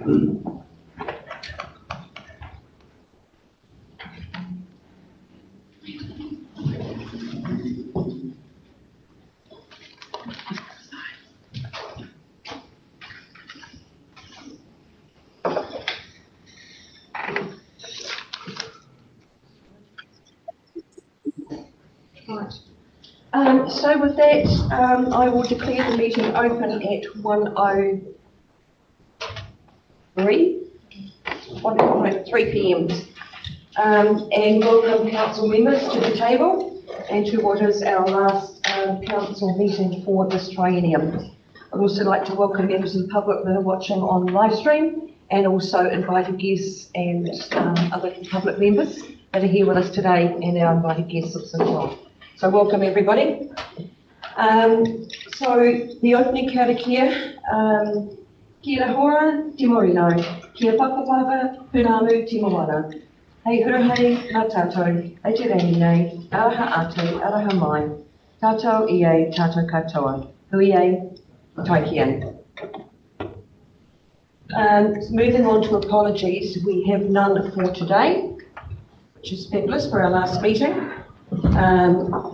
Right. So with that, I will declare the meeting open at 3 p.m. And welcome council members to the table and to what is our last council meeting for this triennium. I'd also like to welcome members of the public that are watching on live stream, and also invited guests and other public members that are here with us today, and our invited guests as well. So welcome everybody. So the opening karakia, kia hora, te morino, kia papapapa, punamu, te moana. Hei hurahei, ngā tātou, e te rangi nei, araha atu, araha mai, tātou i e, tātou katoa, hui e, taiki e. Moving on to apologies, we have none for today, which is fabulous for our last meeting.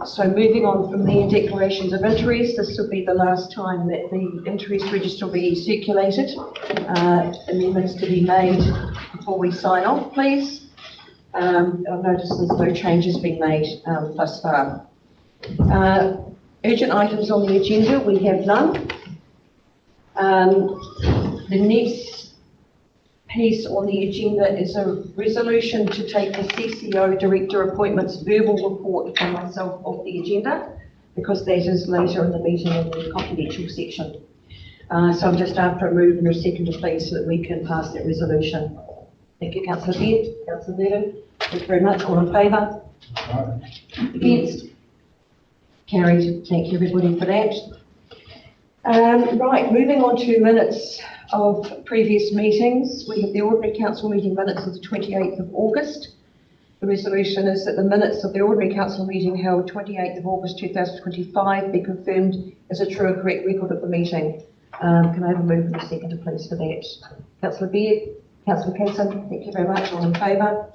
So moving on from the declarations of interest, this will be the last time that the interest register will be circulated. Amendments to be made before we sign off, please. I've noticed there's no changes being made thus far. Urgent items on the agenda, we have none. The next piece on the agenda is a resolution to take the CCO Director Appointments verbal report from myself off the agenda, because that is later in the meeting in the confidential section. So I'm just after a move and a second, please, so that we can pass that resolution. Thank you, Councillor Beard. Councillor Beard, thank you very much. All in favour? Against? Carried. Thank you, everybody, for that. Right, moving on to minutes of previous meetings. We have the ordinary council meeting minutes of the 28th of August. The resolution is that the minutes of the ordinary council meeting held 28th of August 2025 be confirmed as a true and correct record of the meeting. Can I have a move and a second, please, for that? Councillor Beard, Councillor Kinson, thank you very much. All in favour?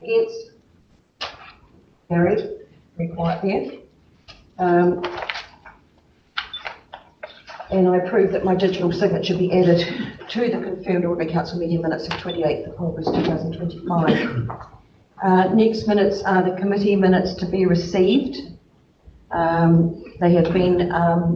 Against? Carried. Very quiet there. And I approve that my digital signature be added to the confirmed ordinary council meeting minutes of 28th of August 2025. Next minutes are the committee minutes to be received. They have been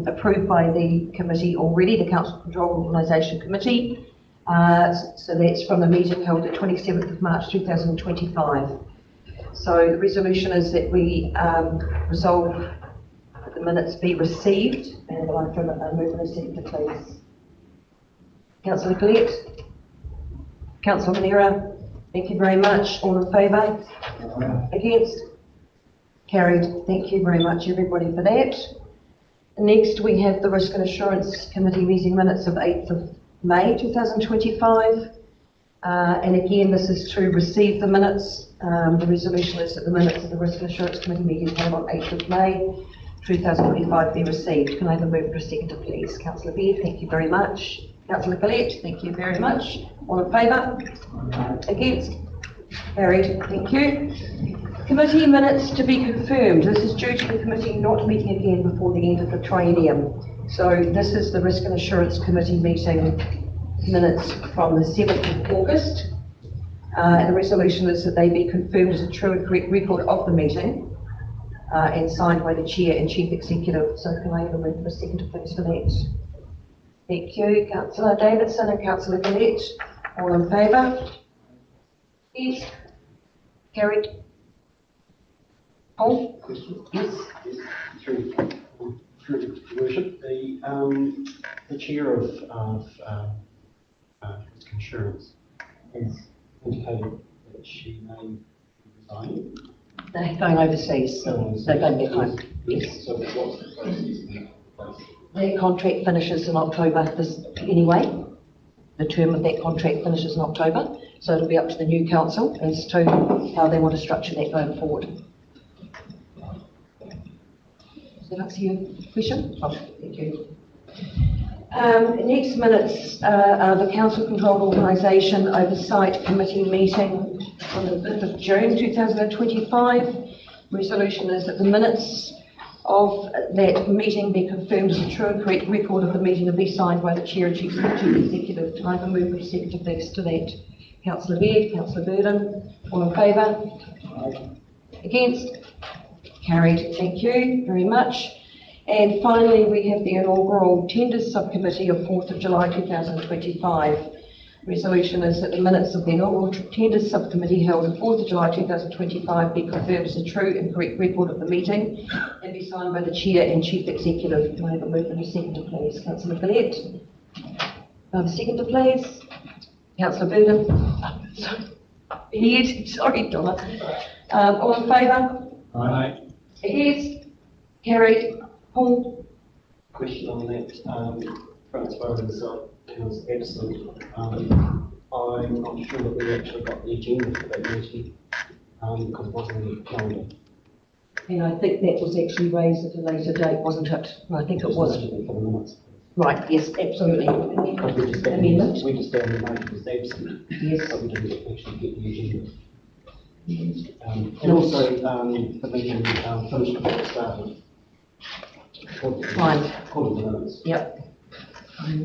approved by the committee already, the Council Control Organisation Committee. So that's from the meeting held the 27th of March 2025. So the resolution is that we resolve that the minutes be received, and I'd like to move in a second, please. Councillor Gillett, Councillor Manera, thank you very much. All in favour? Against? Carried. Thank you very much, everybody, for that. Next, we have the Risk and Assurance Committee meeting minutes of 8th of May 2025. And again, this is to receive the minutes. The resolution is that the minutes of the Risk and Assurance Committee meeting held on 8th of May 2025 be received. Can I have a move for a second, please? Councillor Beard, thank you very much. Councillor Gillett, thank you very much. All in favour? Against? Carried. Thank you. Committee minutes to be confirmed. This is due to the committee not meeting again before the end of the triennium. So this is the Risk and Assurance Committee meeting minutes from the 7th of August. The resolution is that they be confirmed as a true and correct record of the meeting and signed by the Chair and Chief Executive. So can I have a move for a second, please, for that? Thank you. Councillor Davidson and Councillor Gillett. All in favour? Yes. Carried. Paul? Question? Yes. Through Worship, the chair of Risk Insurance has indicated that she may be resigning. They're going overseas. They're going back home. Yes. So what's the process now? Their contract finishes in October anyway. The term of that contract finishes in October. So it'll be up to the new council as to how they want to structure that going forward. Does that answer your question? Oh, thank you. Next minutes are the Council Controlled Organisation Oversight Committee meeting on the 5th of June 2025. Resolution is that the minutes of that meeting be confirmed as a true and correct record of the meeting and be signed by the Chair and Chief Executive. Can I have a move with second please to that? Councillor Baird, Councillor Burden, all in favour? Against? Carried. Thank you very much. And finally, we have the inaugural Tenders Subcommittee of 4th of July 2025. Resolution is that the minutes of the inaugural Tenders Subcommittee held on 4th of July 2025 be confirmed as a true and correct record of the meeting and be signed by the Chair and Chief Executive. Can I have a move and a seconder, please? Councillor Gillette. Seconder, please. Councillor Burden. Sorry, Donna. All in favour? Aye. Against? Carried. Paul? Question on that, Francois was excellent. I'm not sure that we actually got the agenda for that meeting, because it wasn't in the calendar. And I think that was actually raised at a later date, wasn't it? I think it was. Right, yes, absolutely. Amendment? We just found the motion was absent. Yes. But we didn't actually get the agenda. Yes. And also, the meeting finished before it started. Fine. According to the minutes. Yep.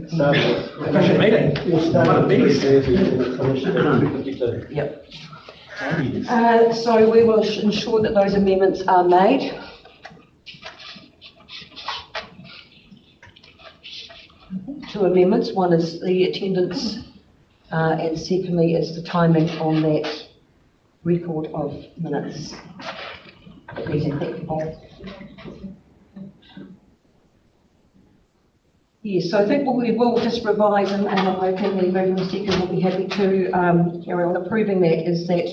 Special meeting. Yep. So we will ensure that those amendments are made. Two amendments. One is the attendance, and secondly is the timing on that record of minutes. Please, thank you, Paul. Yes, so I think we will just revise, and I'm hoping the Moving Second will be happy to carry on approving that, is that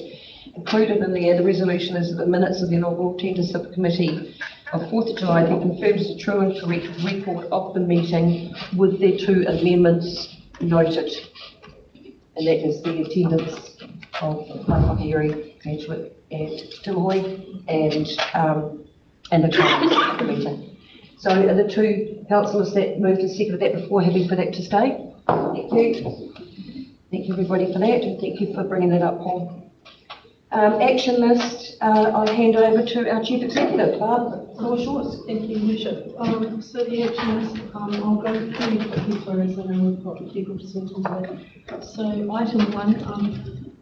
included in the resolution is that the minutes of the inaugural Tender Subcommittee of 4th of July be confirmed as a true and correct record of the meeting with their two amendments noted. And that is the attendance of Waiwhakairi, Edgeworth and Timahoe, and the time of the meeting. So are the two councillors that moved and seconded that before happy for that to stay? Thank you. Thank you everybody for that, and thank you for bringing that up, Paul. Action list, I'll hand over to our Chief Executive. Barb, the floor is yours. Thank you, Bishop. So the action list, I'll go pretty quickly through as I know we've got people to send into that. So item 1,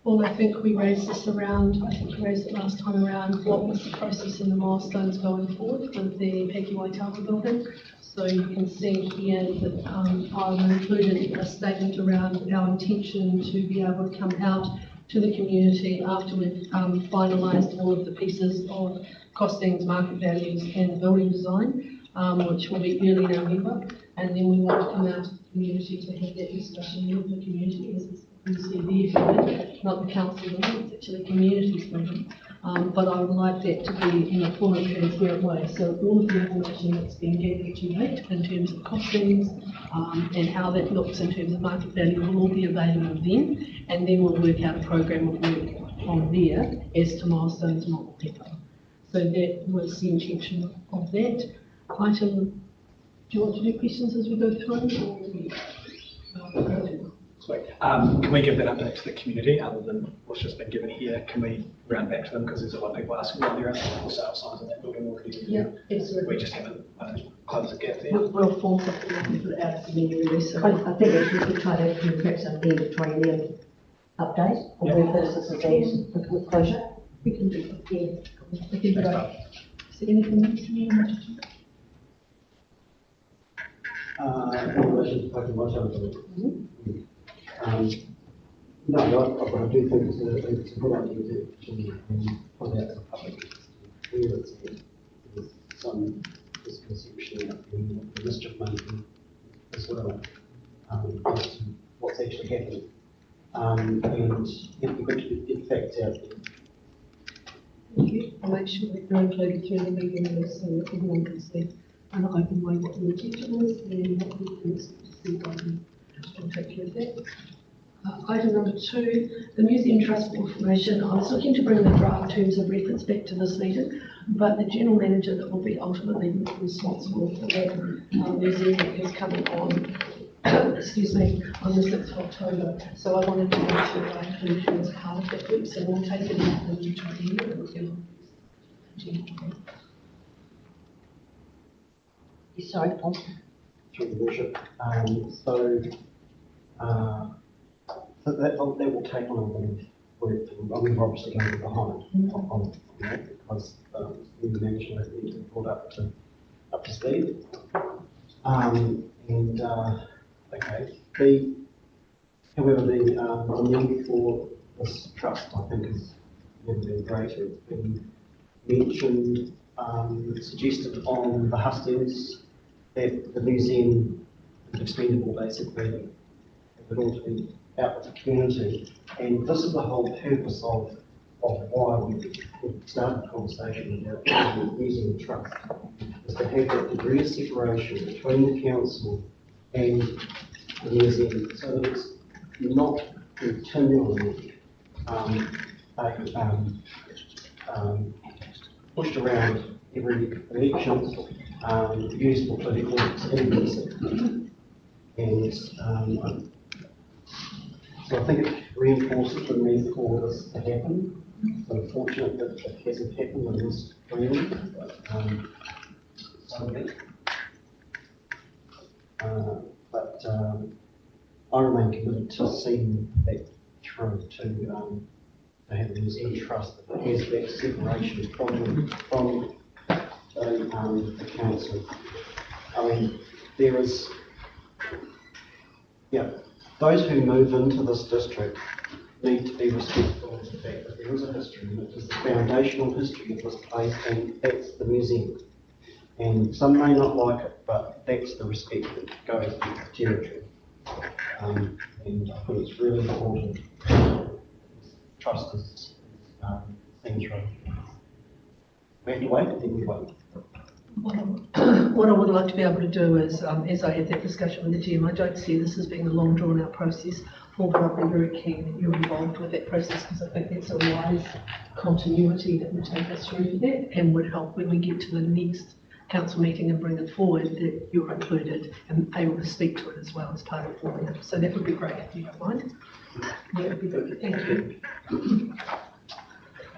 Paul, I think we raised this around, I think we raised it last time around, what was the process and the milestones going forward with the Peki Waitara building. So you can see here that I've included a statement around our intention to be able to come out to the community after we've finalised all of the pieces of costings, market values and building design, which will be early November. And then we want to come out to the community to have that discussion with the community, as you see there, not the council building, it's actually the community's building. But I would like that to be in a full and transparent way. So all of the information that's been gathered to date in terms of costings and how that looks in terms of market value will all be available then. And then we'll work out a program of work from there as to milestones and what will happen. So that was the intention of that. Item, do you want to do questions as we go through? Sweet. Can we give that update to the community other than what's just been given here? Can we round back to them because there's a lot of people asking about there are for sale signs in that building already? Yeah, absolutely. We just haven't closed the gap there. We'll form something and put it out at the media release. So I think we could try to do perhaps an end of 20-year update or versus a with closure. we can do that. Yeah. We can do that. Is there anything else you want to do? In relation to Peki Waitara, no, I do think it's a good idea to put out to the public. There's some misconception out there, the mischief making as well, as to what's actually happening. And it'd be good to get facts out there. Thank you. I'll make sure that they're included through the media release so that everyone can see in an open way what the intention is and what we can see by them. I'll take care of that. Item number 2, the Museum Trust information. I was looking to bring the draft terms of reference back to this meeting. but the general manager that will be ultimately responsible for that museum is coming on, excuse me, on the 6th of October. So I wanted to make sure I include you as part of that group, so we'll take it out and try to and we can continue. Sorry, Paul. Through the worship. So that will take on a bit of work. I mean, we're obviously going to be behind on that because the management needs to be brought up to speed. Okay. However, the need for this trust, I think, has never been greater. It's been mentioned, suggested on the hustings that the museum is expendable, basically, it ought to be out with the community. And this is the whole purpose of why we started the conversation about using the trust, is to have that degree of separation between the council and the museum, so that it's not continually pushed around every election, used for political activities. And so I think it reinforces the need for this to happen. It's unfortunate that it hasn't happened in this community. But I remain committed to seeing that through, to have a museum trust that has that separation from the council. I mean, there is, those who move into this district need to be respectful of the fact that there is a history, and it is the foundational history of this place, and that's the museum. And some may not like it, but that's the respect that goes with the territory. And I think it's really important. Trust is central. We have to wait, and then we wait. What I would like to be able to do is, as I had that discussion with the team, I don't see this as being a long drawn out process, but I'll be very keen that you're involved with that process, because I think that's a wise continuity that would take us through that and would help when we get to the next council meeting and bring it forward, that you're included and able to speak to it as well as part of forming it. So that would be great if you don't mind. That would be good. Thank you.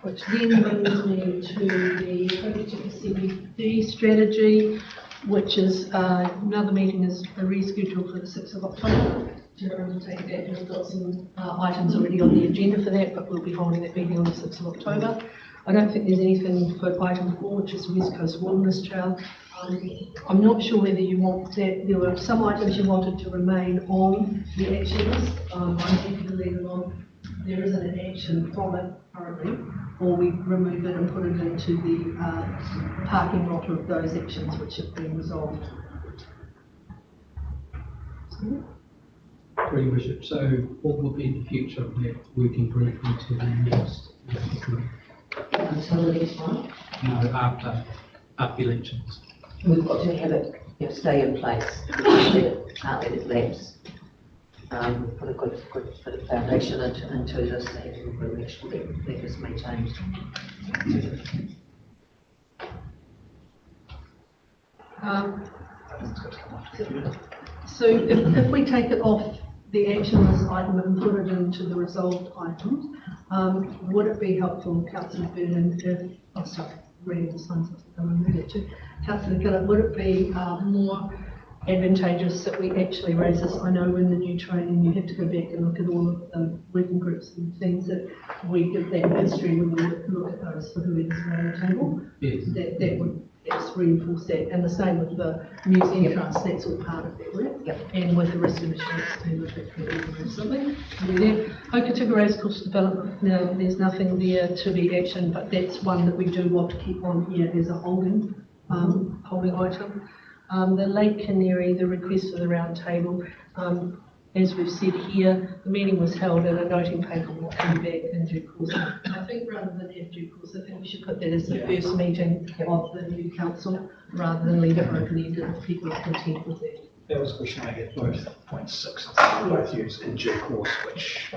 Which then brings me to the CBD strategy, which is another meeting is rescheduled for the 6th of October. To take that, we've got some items already on the agenda for that, but we'll be holding that meeting on the 6th of October. I don't think there's anything for item 4, which is West Coast Wilderness Trail. I'm not sure whether you want that. There were some items you wanted to remain on the action list. I'm happy to leave it on. There isn't an action from it currently, or we remove it and put it into the parking lot of those actions which have been resolved. Very your worship. So what will be the future of that working group until the next Until the next one? No, after elections. We've got to have it stay in place. We can't let it lapse. Put a good bit of foundation into this, and we'll make sure that is maintained. So if we take it off the action list item and put it into the resolved items, would it be helpful, Councillor Vernon, if, reading the signs, I'm read it too. Councillor Gillett, would it be more advantageous that we actually raise this? I know in the new training you have to go back and look at all of the working groups and things, that we give that history when we look at those for whoever's around the table. Yes. That would just reinforce that, and the same with the museum trust, that's all part of that work. And with the rest of the insurance team, if it could be something to do there. Hokitika Racecourse Development, now there's nothing there to be action, but that's one that we do want to keep on here as a holding item. The Lake Canary, the request for the round table, as we've said here, the meeting was held and a noting paper will come back in due course. I think rather than have due course, I think we should put that as the first meeting of the new council, rather than leave it open-ended if people are content with that. That was a question I get both point 6 and 7 both used in due course, which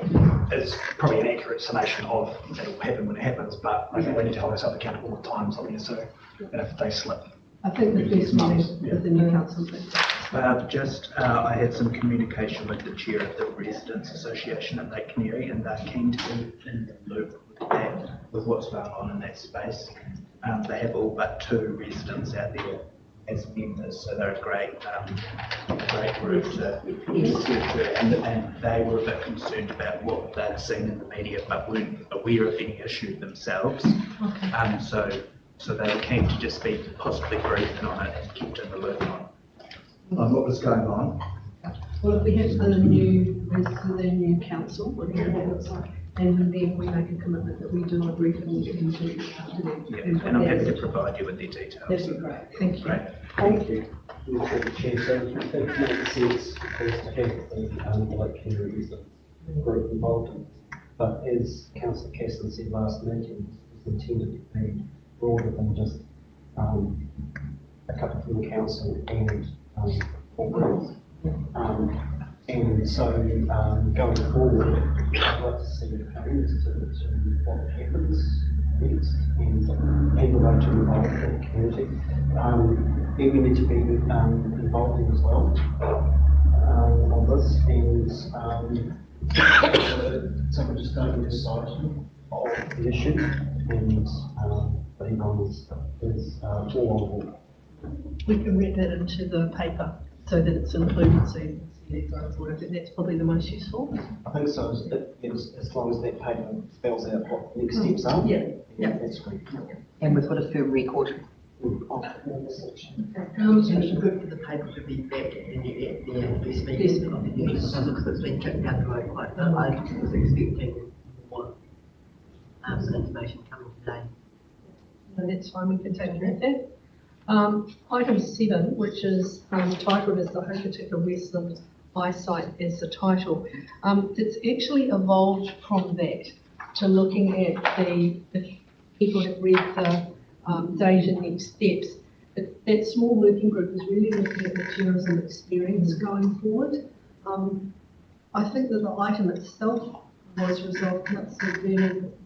is probably an accurate summation of that will happen when it happens, but I think we need to hold ourselves accountable all the time, something so that if they slip. I think the first one is with the new council. I had some communication with the chair of the Residents Association at Lake Canary, and they're keen to be in the loop with that, with what's going on in that space. They have all but 2 residents out there as members, so they're a great group to and they were a bit concerned about what they'd seen in the media, but weren't aware of any issue themselves. So they were keen to just be possibly briefed on it and kept in the loop on what was going on. Well, if we have a new council, what that looks like, and then we make a commitment that we do a briefing and get into it after that. Yeah, and I'm happy to provide you with the details. That'd be great, thank you. Great. Thank you. Chair, so it makes sense, of course, to have the Lake Canary Residents group involved in this. But as Councillor Casson said last meeting, it's intended to be broader than just a couple from the council and all groups. And so going forward, I'd like to see the plans to what happens next and the way to involve the community. And we need to be involved as well on this. And so we're just going to decide of the issue and that everyone is all on board. We can read that into the paper so that it's included, so you can see it going forward. I think that's probably the most useful. I think so, as long as that paper spells out what the next steps are. Yeah. That's great. And we've got a firm record. It's good for the paper to be back in the investment of the news, because it's been kicked down the road quite a bit. I was expecting more information coming today. And that's fine, we can take care of that. Item 7, which is titled as the Hokitika Westland Eyesight as the title. It's actually evolved from that to looking at if people have read the data next steps. That small working group is really looking at the tourism experience going forward. I think that the item itself was resolved,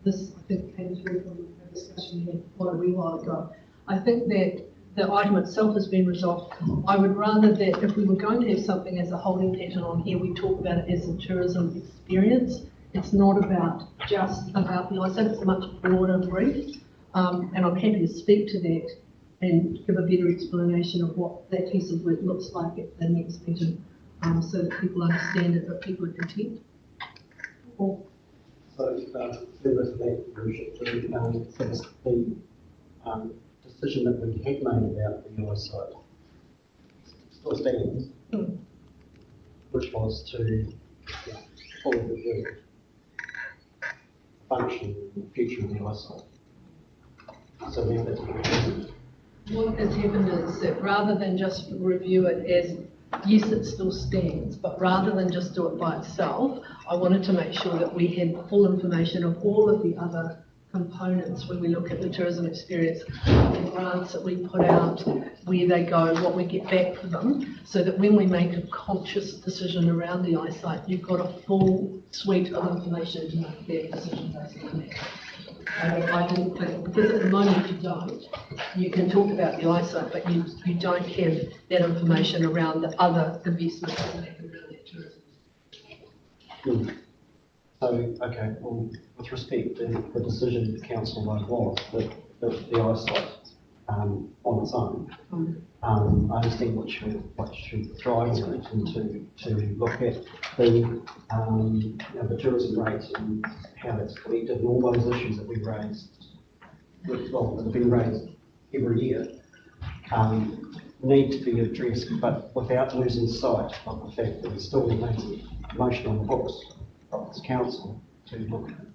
this I think came through from a discussion we had quite a wee while ago. I think that the item itself has been resolved. I would rather that if we were going to have something as a holding pattern on here, we talk about it as a tourism experience. It's not just about the eyesight, it's a much broader brief. And I'm happy to speak to that and give a better explanation of what that piece of work looks like at the next meeting, so that people understand it, but people are content. So, there is that version the decision that we had made about the eyesight still stands, which was to fully review function and future of the eyesight. So now that's what What has happened is that rather than just review it as, yes, it still stands, but rather than just do it by itself, I wanted to make sure that we had full information of all of the other components when we look at the tourism experience, the grants that we put out, where they go, what we get back for them, so that when we make a conscious decision around the eyesight, you've got a full suite of information to make their decision based on that. I didn't think, because at the moment you don't. You can talk about the eyesight, but you don't have that information around the other investments that happen around that tourism. So, okay, well, with respect, the decision the council made was that the eyesight on its own, I understand what you're driving at, and to look at the tourism rates and how that's collected and all those issues that we've raised, that have been raised every year, need to be addressed, but without losing sight of the fact that we still remains a motion on the books of this council to look at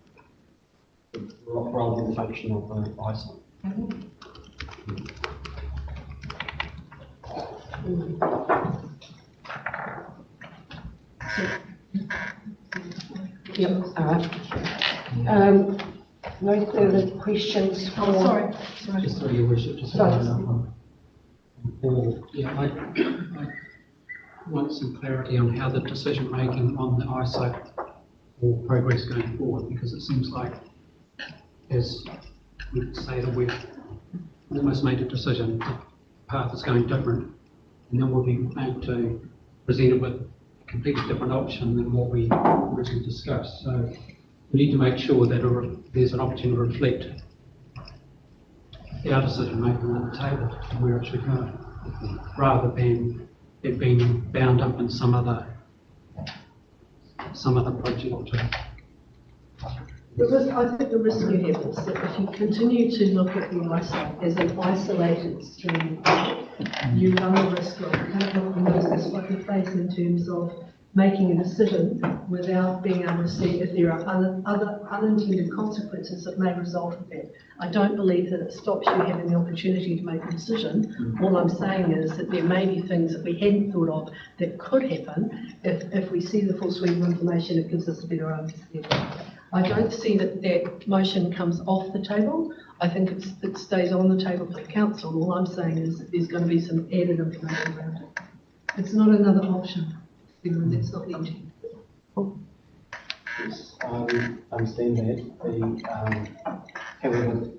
rather than the function of the eyesight. Yep, all right. No further questions for... Oh, sorry. Just sorry, Your Worship, just Sorry. following up on. Yeah, want some clarity on how the decision making on the eyesight will progress going forward, because it seems like, as we say, that we've almost made a decision, the path is going different, and then we'll be made to present it with a completely different option than what we originally discussed. So we need to make sure that there's an opportunity to reflect our decision making on the table and where it should go, rather than it being bound up in some other project. I think the risk you have is that if you continue to look at the eyesight as an isolated stream, you run the risk of coming up with this what you face in terms of making a decision without being able to see if there are other unintended consequences that may result from that. I don't believe that it stops you having the opportunity to make a decision. All I'm saying is that there may be things that we hadn't thought of that could happen. If we see the full suite of information, it gives us a better understanding. I don't see that that motion comes off the table. I think it stays on the table for the council. All I'm saying is that there's going to be some added information around it. It's not another option. That's not the intent. Yes, I understand that. However,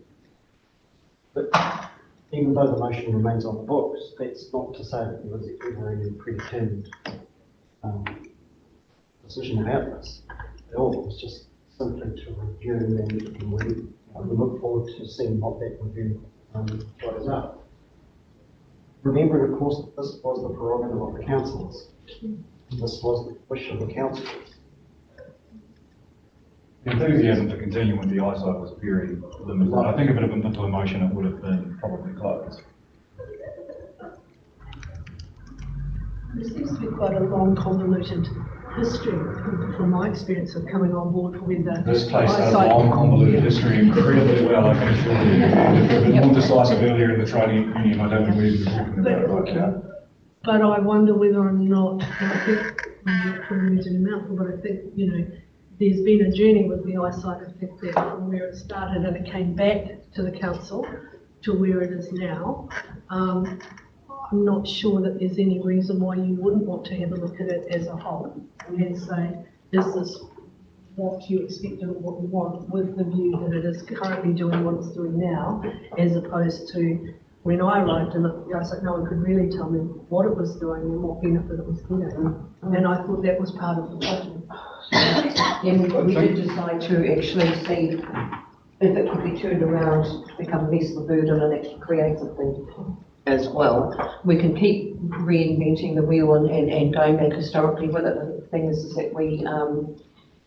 but even though the motion remains on the books, that's not to say that there was ever any predetermined decision about this at all. It was just simply to review, and we look forward to seeing what that review throws up. Remembering, of course, that this was the prerogative of the councillors. This was the wish of the council. The enthusiasm to continue when the eyesight was very limited. I think if it had been put to a motion, it would have been probably closed. There seems to be quite a long, convoluted history from my experience of coming on board when the This place has a long, convoluted history incredibly well, I can assure you. If it had been more decisive earlier in the trade union, I don't think we'd be talking about it right now. But I wonder whether or not, and I think, I'm not putting words in your mouth, but I think, there's been a journey with the eyesight, I think, there from where it started and it came back to the council to where it is now. I'm not sure that there's any reason why you wouldn't want to have a look at it as a whole and then say, is this what you expected or what you want, with the view that it is currently doing what it's doing now, as opposed to when I arrived in the eyesight, no one could really tell me what it was doing and what benefit it was getting. And I thought that was part of the problem. Yeah, we did decide to actually see if it could be turned around to become less of a burden and actually create something as well. We can keep reinventing the wheel and going back historically with it. The thing is that we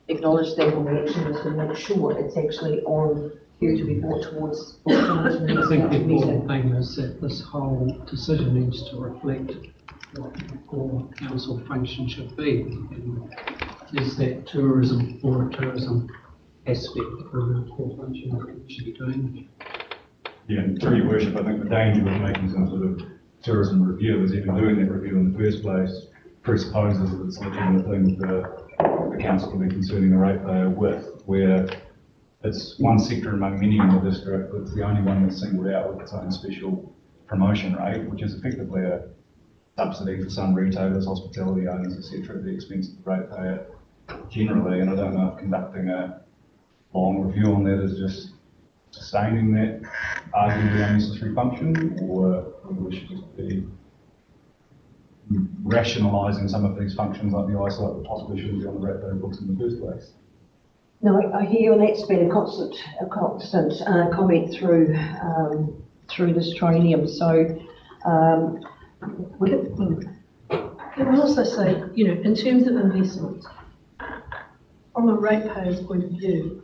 acknowledge that when we actually need to make sure it's actually on cue to be brought towards. I think the important thing is that this whole decision needs to reflect what the core council function should be. And is that tourism or a tourism aspect of the core function that we should be doing? Yeah, and through your worship, I think the danger of making some sort of tourism review is even doing that review in the first place presupposes that it's looking at things that the council can be concerning the ratepayer with, where it's one sector among many in the district, but it's the only one that's singled out with its own special promotion rate, which is effectively a subsidy for some retailers, hospitality owners, etc., at the expense of the ratepayer generally. And I don't know if conducting a long review on that is just sustaining that arguably unnecessary function, or whether we should just be rationalising some of these functions like the eyesight that possibly shouldn't be on the ratepayer books in the first place. No, I hear you, and that's been a constant comment through this triennium. So, Can I also say, in terms of investment, from a ratepayer's point of view,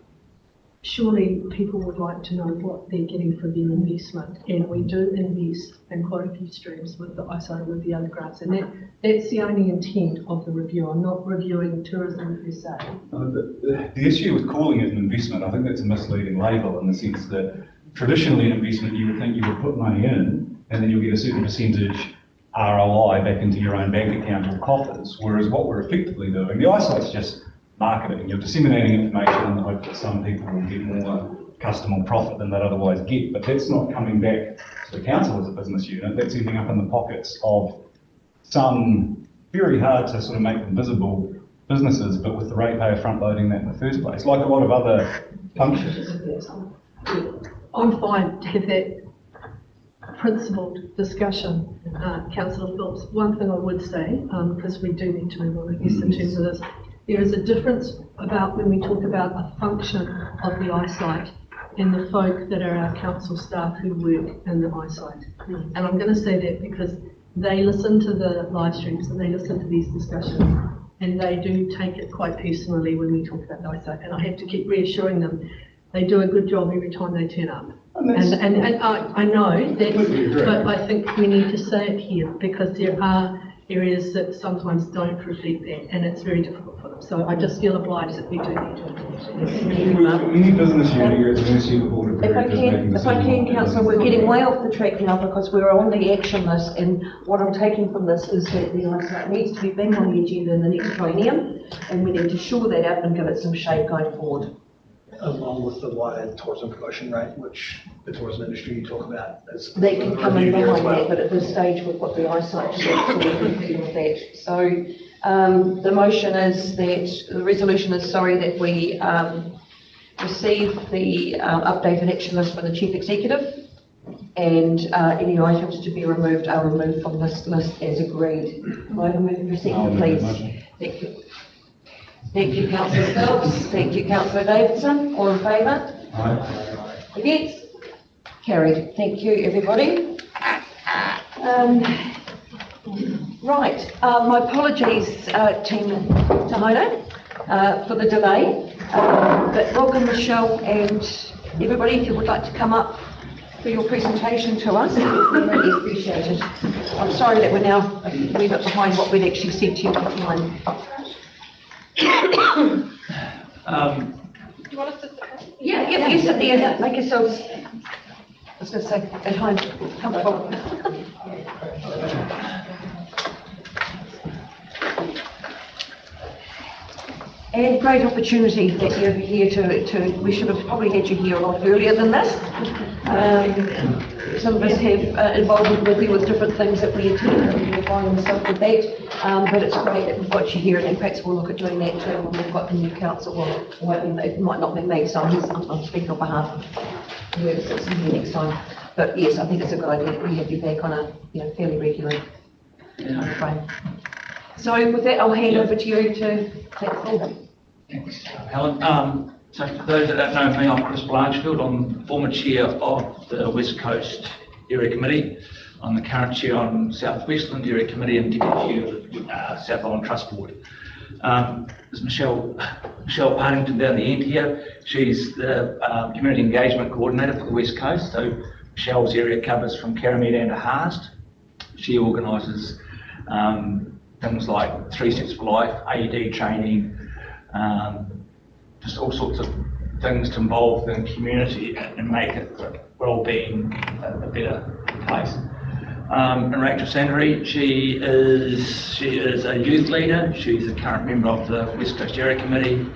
surely people would like to know what they're getting for their investment, and we do invest in quite a few streams with the eyesight and with the other grants, and that's the only intent of the review. I'm not reviewing tourism per se. The issue with calling it an investment, I think that's a misleading label in the sense that traditionally an investment you would think you would put money in and then you'll get a certain percentage ROI back into your own bank account or coffers, whereas what we're effectively doing, the eyesight's just marketing. You're disseminating information in the hope that some people will get more customer profit than they'd otherwise get, but that's not coming back to the council as a business unit. That's ending up in the pockets of some very hard to sort of make them visible businesses, but with the ratepayer front loading that in the first place, like a lot of other functions. I'm fine to have that principled discussion, Councillor Phillips. One thing I would say, because we do need to move on, I guess, in terms of this, there is a difference about when we talk about a function of the eyesight and the folk that are our council staff who work in the eyesight. And I'm going to say that because they listen to the live streams and they listen to these discussions, and they do take it quite personally when we talk about the eyesight. And I have to keep reassuring them they do a good job every time they turn up. And I know that, but I think we need to say it here because there are areas that sometimes don't reflect that, and it's very difficult for them. So I just feel obliged that we do need to. Any business unit here is mercy of the board of If I directors can, making if I decisions. can, Councillor, we're getting way off the track now because we're on the action list, and what I'm taking from this is that the eyesight needs to be back on the agenda in the next triennium, and we need to shore that up and give it some shape going forward. Along with the wider tourism promotion rate, which the tourism industry you talk about is. They can come in review as behind well. that, but at this stage we've got the eyesight to so we can deal with that. So the motion is that, the resolution is, sorry, that we receive the updated action list from the Chief Executive, and any items to be removed are removed from this list as agreed. Can I have a move for a second, I'll move please? that motion. Thank you. Thank you, Councillor Phelps. Thank you, Councillor Davidson. All in favour? Aye. Against? Carried. Thank you, everybody. Right, my apologies, Team Tahono, for the delay. But welcome, Michelle, and everybody, if you would like to come up for your presentation to us, we really appreciate it. I'm sorry that we're now a wee bit behind what we'd actually said to you beforehand. Yeah, you sit there, make yourselves, I was going to say, at home, comfortable. And great opportunity that you're here we should have probably had you here a lot earlier than this. Some of us have involvement with you with different things that we attend, and we're finding myself with that. But it's great that we've got you here, and perhaps we'll look at doing that too when we've got the new council. Well, it might not be me, so I'm speaking on behalf of whoever sits in here next time. But yes, I think it's a good idea that we have you back on a fairly regular time frame. So with that, I'll hand over to you to take the floor. Thanks, Helen. So for those that don't know me, I'm Chris Blanchfield. I'm the former chair of the West Coast Area Committee. I'm the current chair on South Westland Area Committee and deputy chair of South Island Trust Board. There's Michelle Partington down the end here. She's the community engagement coordinator for the West Coast. So Michelle's area covers from Caramita to Haast. She organises things like 3 Steps for Life, AED training, just all sorts of things to involve the community and make it well-being a better place. And Rachel Sandry, she is a youth leader. She's a current member of the West Coast Area Committee.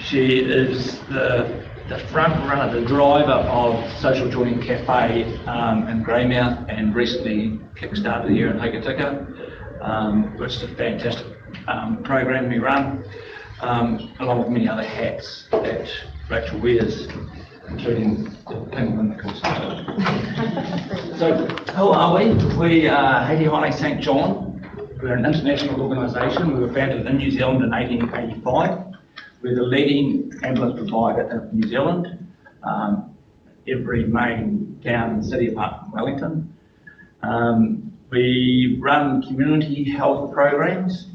She is the front runner, the driver of Social Joining Cafe in Greymouth, and recently kick-started here in Hokitika, which is a fantastic program we run, along with many other hats that Rachel wears, including the penguin, of course. So, who are we? We are Haere Haere St John. We're an international organisation. We were founded in New Zealand in 1885. We're the leading ambulance provider in New Zealand. Every main town and city apart from Wellington. We run community health programs,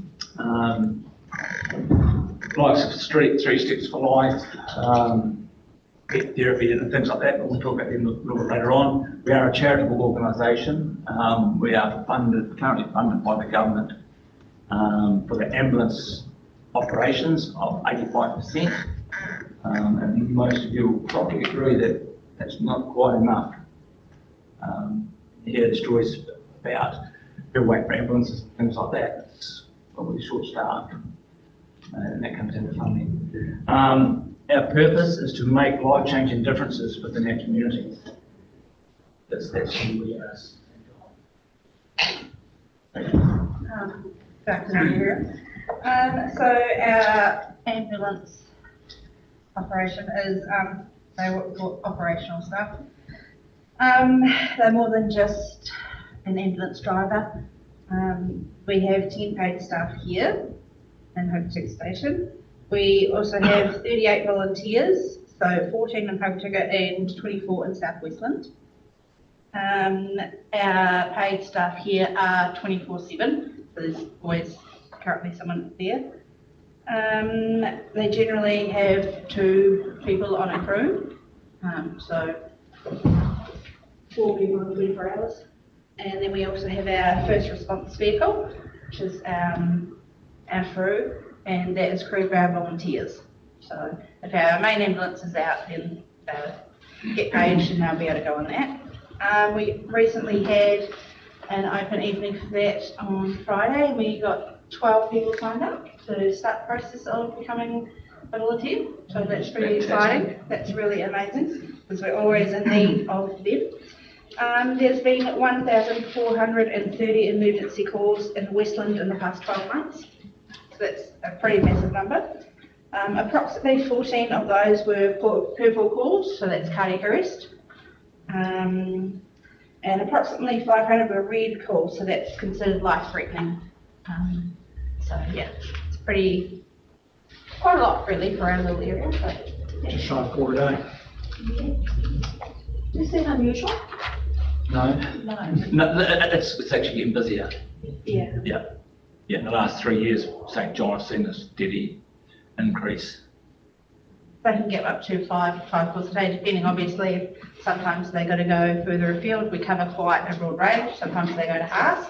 likes of 3 Steps for Life, pet therapy and things like that, but we'll talk about them a little bit later on. We are a charitable organisation. We are currently funded by the government for the ambulance operations of 85%. And most of you will probably agree that that's not quite enough. You hear the stories about people waiting for ambulances, things like that. It's probably short-staffed, and that comes into funding. Our purpose is to make life-changing differences within our communities. That's who we are. Good afternoon, everyone. So our ambulance operation is, they work for operational staff. They're more than just an ambulance driver. We have 10 paid staff here in Hokitika Station. We also have 38 volunteers, so 14 in Hokitika and 24 in South Westland. Our paid staff here are 24/7, so there's always currently someone there. They generally have 2 people on a crew, so 4 people in 24 hours. And then we also have our first response vehicle, which is our crew, and that is crewed by our volunteers. So if our main ambulance is out, then they'll get paged and they'll be able to go on that. We recently had an open evening for that on Friday. We got 12 people signed up to start the process of becoming a volunteer. So that's pretty exciting. That's really amazing because we're always in need of them. There's been 1,430 emergency calls in Westland in the past 12 months. So that's a pretty massive number. Approximately 14 of those were purple calls, so that's cardiac arrest. And approximately 500 were red calls, so that's considered life-threatening. So yeah, it's quite a lot really for our little area. But, yeah. Just shy of 4 a day. Is that unusual? No, No. it's actually getting busier. Yeah. Yeah, in the last 3 years, St John has seen a steady increase. They can get up to five calls a day, depending obviously. Sometimes they got to go further afield. We cover quite a broad range. Sometimes they go to Haas.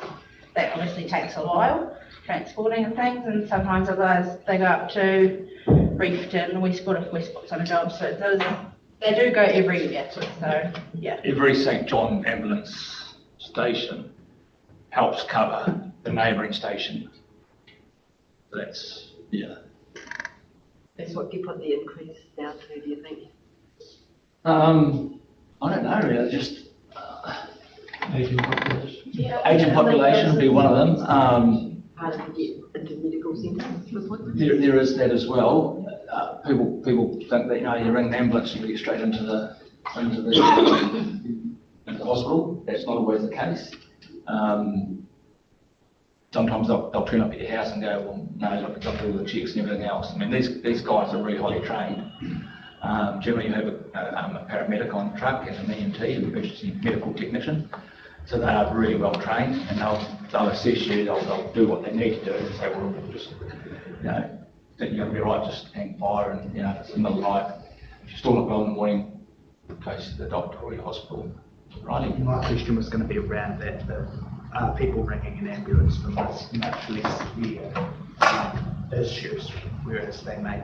That obviously takes a while, transporting and things. And sometimes others they go up to Reefton, Westport if Westport's on a job. So they do go every year. So yeah. Every St John ambulance station helps cover the neighbouring station. So that's, yeah. That's what you put the increase down to, do you think? I don't know, really, just Aging population. aging population would be one of them. Part of the into medical centres with one? There is that as well. People think that, you ring the ambulance and you get straight into the hospital. That's not always the case. Sometimes they'll turn up at your house and go, well, no, look, they'll do all the checks and everything else. I mean, these guys are really highly trained. Generally, you have a paramedic on the truck and an EMT, an emergency medical technician. So they are really well trained, and they'll assess you, they'll do what they need to do and say, well, just, think you're going to be right, just hang fire, and, if it's in the middle of the night, if you're still not well in the morning, go to the doctor or your hospital. Right? My question was going to be around that, people ringing an ambulance from this much less severe issues, whereas they may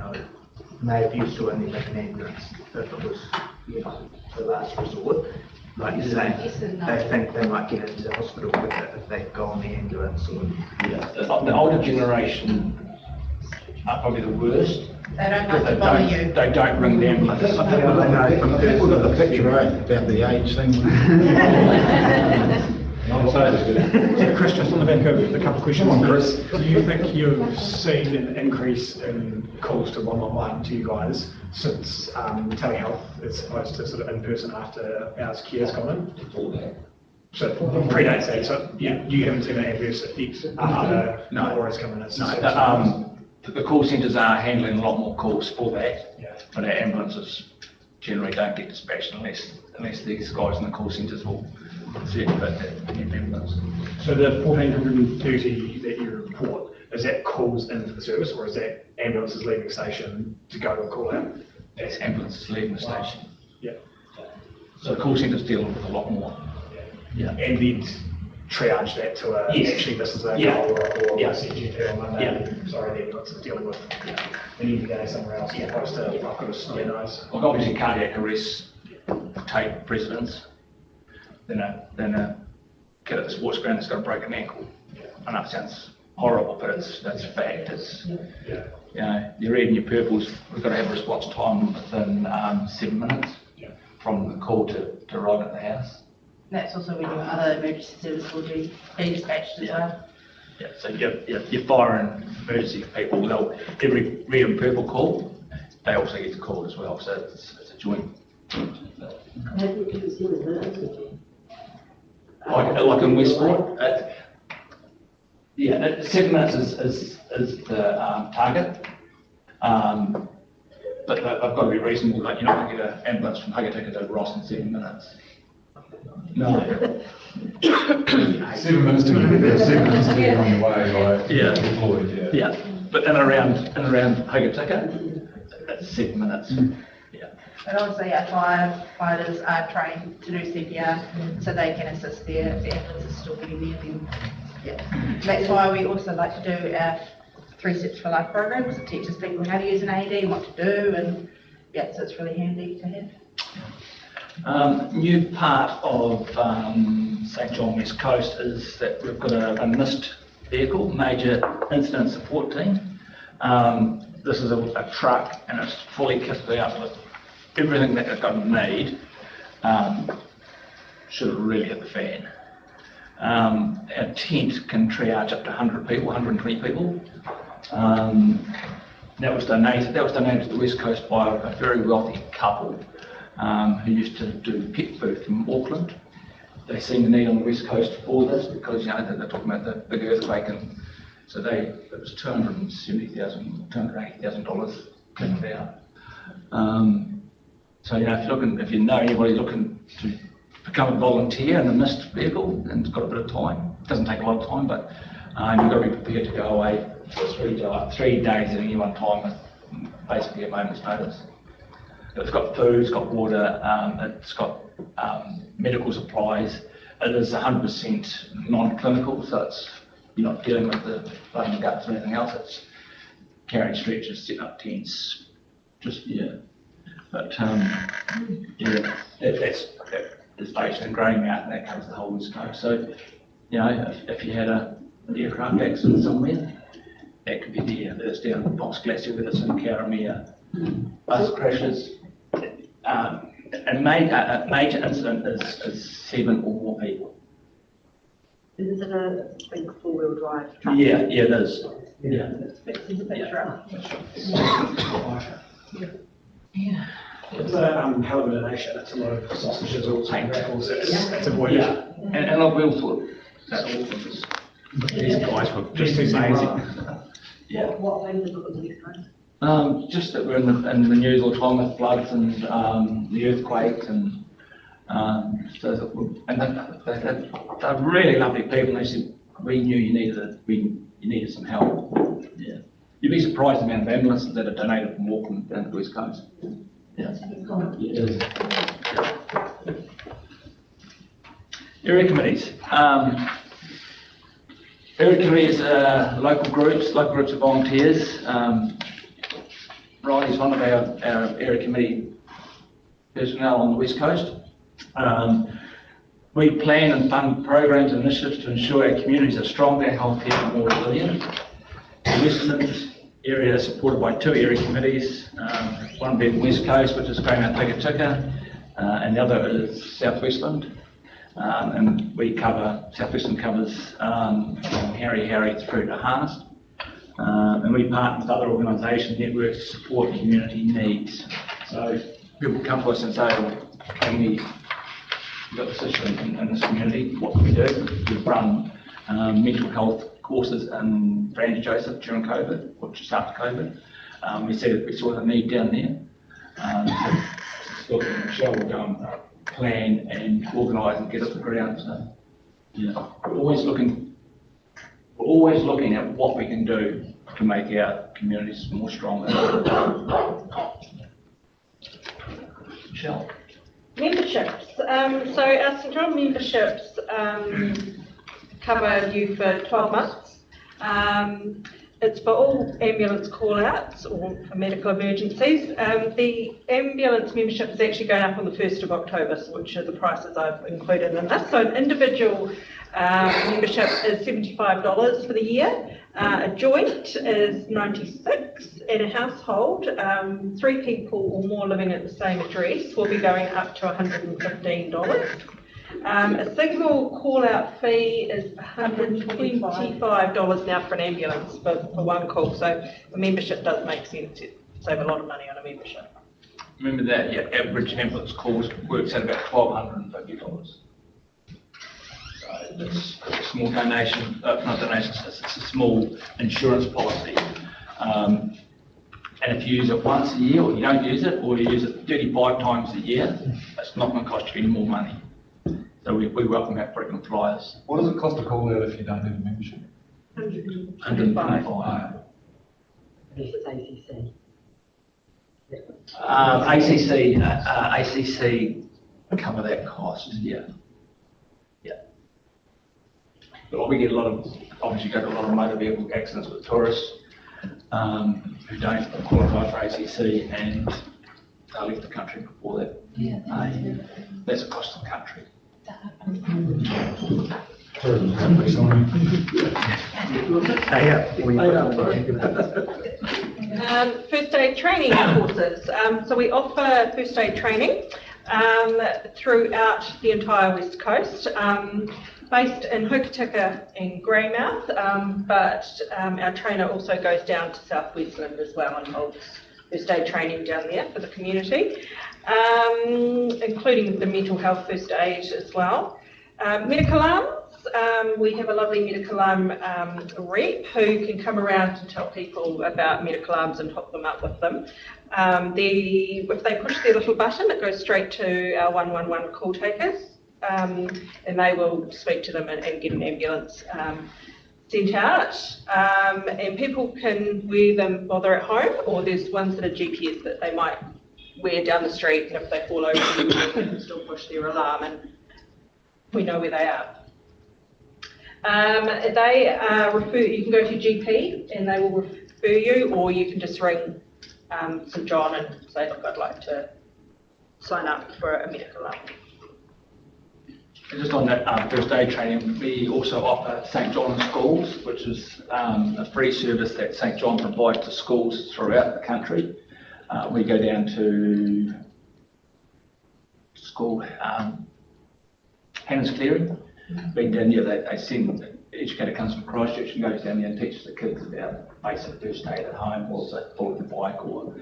have used to only ring an ambulance if it was, the last resort. Like you're saying, they think they might get into hospital quicker if they go on the ambulance or... Yeah, the older generation are probably the worst. They don't like to bother you. They don't ring the ambulance. I think we've got the picture right about the age thing. So Chris, just on the back of a couple of questions. Come on, Chris. Do you think you've seen an increase in calls to 111 to you guys since telehealth as opposed to sort of in-person after hours care has gone in? So predates that, so you haven't seen an adverse effect after more has come in? No, the call centres are handling a lot more calls for that, but our ambulances generally don't get dispatched unless these guys in the call centres will circulate that ambulance. So the 1,430 that you report, is that calls into the service, or is that ambulances leaving the station to go to a call out? That's ambulances leaving the station. Yeah. So the call centres deal with a lot more. Yeah. And then triage that to a, actually this is a goal or a CGP on Monday. Sorry, the ambulance is dealing with, they need to go somewhere else as opposed to, I've got a snotty nose. Well, obviously cardiac arrests take precedence. Then a kid at the sports ground that's got a broken ankle. I know it sounds horrible, but that's fact. It's, your red and your purples, we've got to have a response time within 7 minutes from the call to arrive at the house. That's also when your other emergency service will be dispatched as well. Yeah, so your fire and emergency people, they'll, every red and purple call, they also get the call as well, so it's a joint. Like in Westport, yeah, 7 minutes is the target. But they've got to be reasonable, like you're not going to get an ambulance from Hugatika to Ross in 7 minutes. No. 7 minutes to get there, 7 minutes to get on your way, like, Yeah. deployed, yeah. Yeah, but in around Hugatika, that's 7 minutes. Yeah. And obviously our firefighters are trained to do CPR, so they can assist there if the ambulance is still getting there. Then, yeah. That's why we also like to do our 3 Steps for Life program, because it teaches people how to use an AED and what to do, and yeah, so it's really handy to have. New part of St John West Coast is that we've got a MIST vehicle, Major Incident Support Team. This is a truck and it's fully kitted out with everything that it's going to need. Should really hit the fan. Our tent can triage up to 100 people, 120 people. That was donated to the West Coast by a very wealthy couple who used to do pet food from Auckland. They seen the need on the West Coast for this because, you know, they're talking about the big earthquake, and so it was $270,000, $280,000 cleaned out. So, you know, if you know anybody looking to become a volunteer in a MIST vehicle, and it's got a bit of time, it doesn't take a lot of time, but you've got to be prepared to go away for 3 days at any one time with basically a moment's notice. It's got food, it's got water, it's got medical supplies. It is 100% non-clinical, so you're not dealing with the blood and guts or anything else. It's carrying stretchers, setting up tents, just, yeah. But, yeah, that's based in Grey Mountain, that covers the whole West Coast. So, you know, if you had an aircraft accident somewhere, that could be there. Whether it's down Box Glacier, whether it's in Karamea, bus crashes. A major incident is 7 or more people. Is it a big 4-wheel drive truck? Yeah, it is. Yeah. There's a picture up. Yeah. It's a hell of a donation. It's a lot of sausages, all tank tackles. It's avoided. Yeah, and I will thought that Auckland These guys were just amazing. Yeah. What way did it look at these guys? Just that we're in the news all the time with floods and the earthquakes and they're really lovely people. They said we knew you needed some help. Yeah. You'd be surprised the amount of ambulances that are donated from Auckland down to the West Coast. Yeah. Area committees. Area committees are local groups of volunteers. Riley's one of our area committee personnel on the West Coast. We plan and fund programs and initiatives to ensure our communities are stronger, healthier and more resilient. The Westlands area is supported by 2 area committees, one being West Coast, which is Grey Mountain Hugatika, and the other is South Westland. And South Westland covers from Harry through to Harness. And we partner with other organisations, networks to support community needs. So people come to us and say, well, we've got this issue in this community, what can we do? We've run mental health courses in Franz Joseph during COVID, or just after COVID. We saw the need down there. So Michelle will go and plan and organise and get off the ground. So, yeah, we're always looking at what we can do to make our communities more stronger. Michelle. Memberships. So our St John memberships cover you for 12 months. It's for all ambulance call-outs or for medical emergencies. The ambulance membership is actually going up on the 1st of October, which are the prices I've included in this. So an individual membership is $75 for the year. A joint is $96, and a household, 3 people or more living at the same address, will be going up to $115. A single call-out fee is $125 now for an ambulance for one call, so a membership does make sense. You save a lot of money on a membership. Remember that your average ambulance calls works at about $1,250. So it's a small donation, not donations, it's a small insurance policy. And if you use it once a year, or you don't use it, or you use it 35 times a year, it's not going to cost you any more money. So we welcome our frequent flyers. What does it cost to call out if you don't have a membership? $125. This is ACC. ACC cover that cost, yeah. But we get obviously go to a lot of motor vehicle accidents with tourists who don't qualify for ACC and they leave the country before that. That's a cost to the country. First aid training courses. So we offer first aid training throughout the entire West Coast, based in Hokitika and Greymouth, but our trainer also goes down to South Westland as well and holds first aid training down there for the community, including the mental health first aid as well. Medical arms. We have a lovely medical arm rep who can come around and tell people about medical arms and hook them up with them. If they push their little button, it goes straight to our 111 call takers, and they will speak to them and get an ambulance sent out. And people can wear them while they're at home, or there's ones that are GPS that they might wear down the street, and if they fall over, they can still push their alarm and we know where they are. You can go to your GP and they will refer you, or you can just ring St John and say, look, I'd like to sign up for a medical arm. Just on that first aid training, we also offer St John Schools, which is a free service that St John provides to schools throughout the country. We go down to school, Hannah's Clearing. Been down there, they send, the educator comes from Christchurch and goes down there and teaches the kids about basic first aid at home, or say fall off the bike, or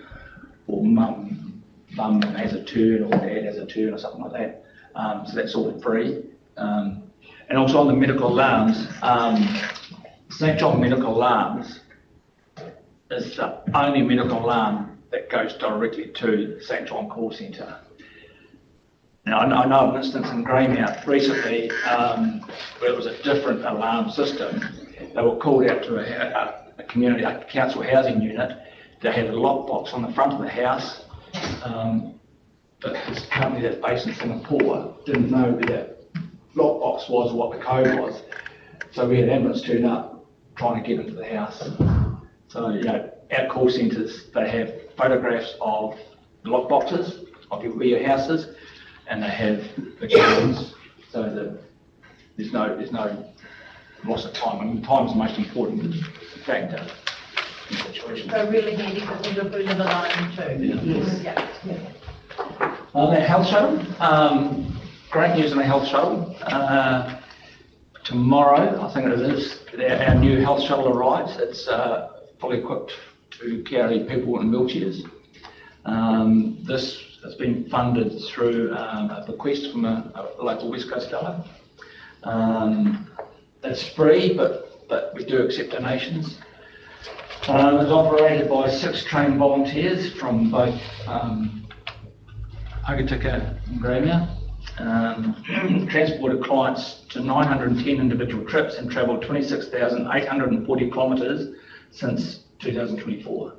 mum has a turn, or dad has a turn, or something like that. So that's all free. And also on the medical alarms, St John Medical Alarms is the only medical alarm that goes directly to the St John call centre. Now, I know of an instance in Greymouth recently where it was a different alarm system. They were called out to a community, a council housing unit that had a lockbox on the front of the house. But this company that's based in Singapore didn't know where the lockbox was or what the code was. So we had an ambulance turn up trying to get into the house. So, our call centres, they have photographs of the lockboxes of your houses, and they have the codes, so that there's no loss of time. I mean, time's the most important factor in the situation. So really handy for people who live alone too. Yes. Yeah. The health shuttle, great news on the health shuttle. Tomorrow, I think it is, our new health shuttle arrives. It's fully equipped to carry people in wheelchairs. This has been funded through a bequest from a local West Coast fellow. It's free, but we do accept donations. It's operated by 6 trained volunteers from both Hokitika and Greymouth. Transported clients to 910 individual trips and travelled 26,840 kilometres since 2024.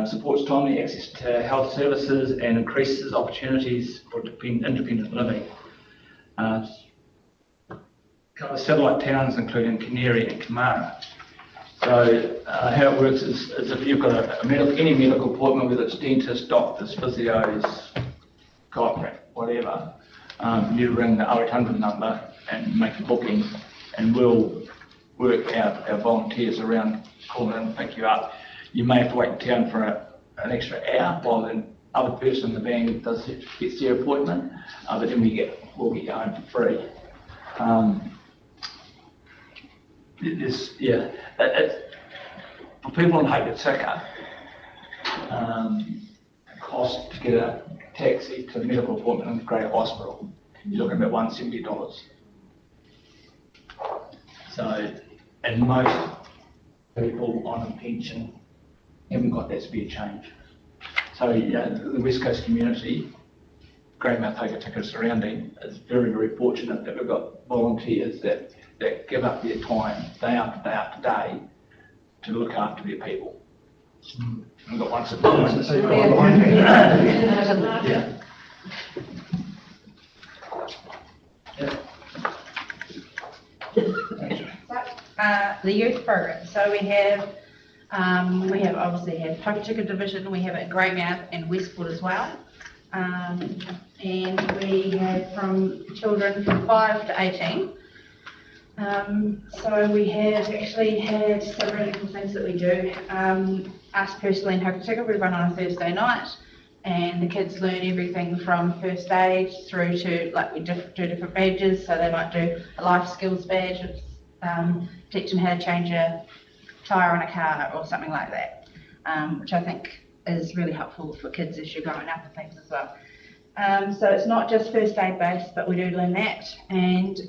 Supports timely access to health services and increases opportunities for independent living. Covers satellite towns including Canary and Kamara. So how it works is if you've got any medical appointment, whether it's dentists, doctors, physios, chiropractor, whatever, you ring the 0800 number and make a booking, and we'll work out our volunteers around, call in and pick you up. You may have to wait in town for an extra hour while other person in the band gets their appointment, but then we'll get going for free. For people in Hokitika, cost to get a taxi to a medical appointment in Grey Hospital, you're looking at about $170. So, and most people on a pension haven't got that spare change. So, the West Coast community, Greymouth, Hokitika surrounding, is very, very fortunate that we've got volunteers that give up their time day after day after day to look after their people. We've got one support. So you've got one behind you. Yeah. The youth program. So we have obviously have Hokitika division, we have it at Greymouth and Westport as well. And we have from children from 5 to 18. So we have actually had some really cool things that we do. Us personally in Hokitika, we run on a Thursday night, and the kids learn everything from first aid through to, like, we do different badges. So they might do a life skills badge, teach them how to change a tyre on a car or something like that, which I think is really helpful for kids as you're growing up and things as well. So it's not just first aid based, but we do learn that, and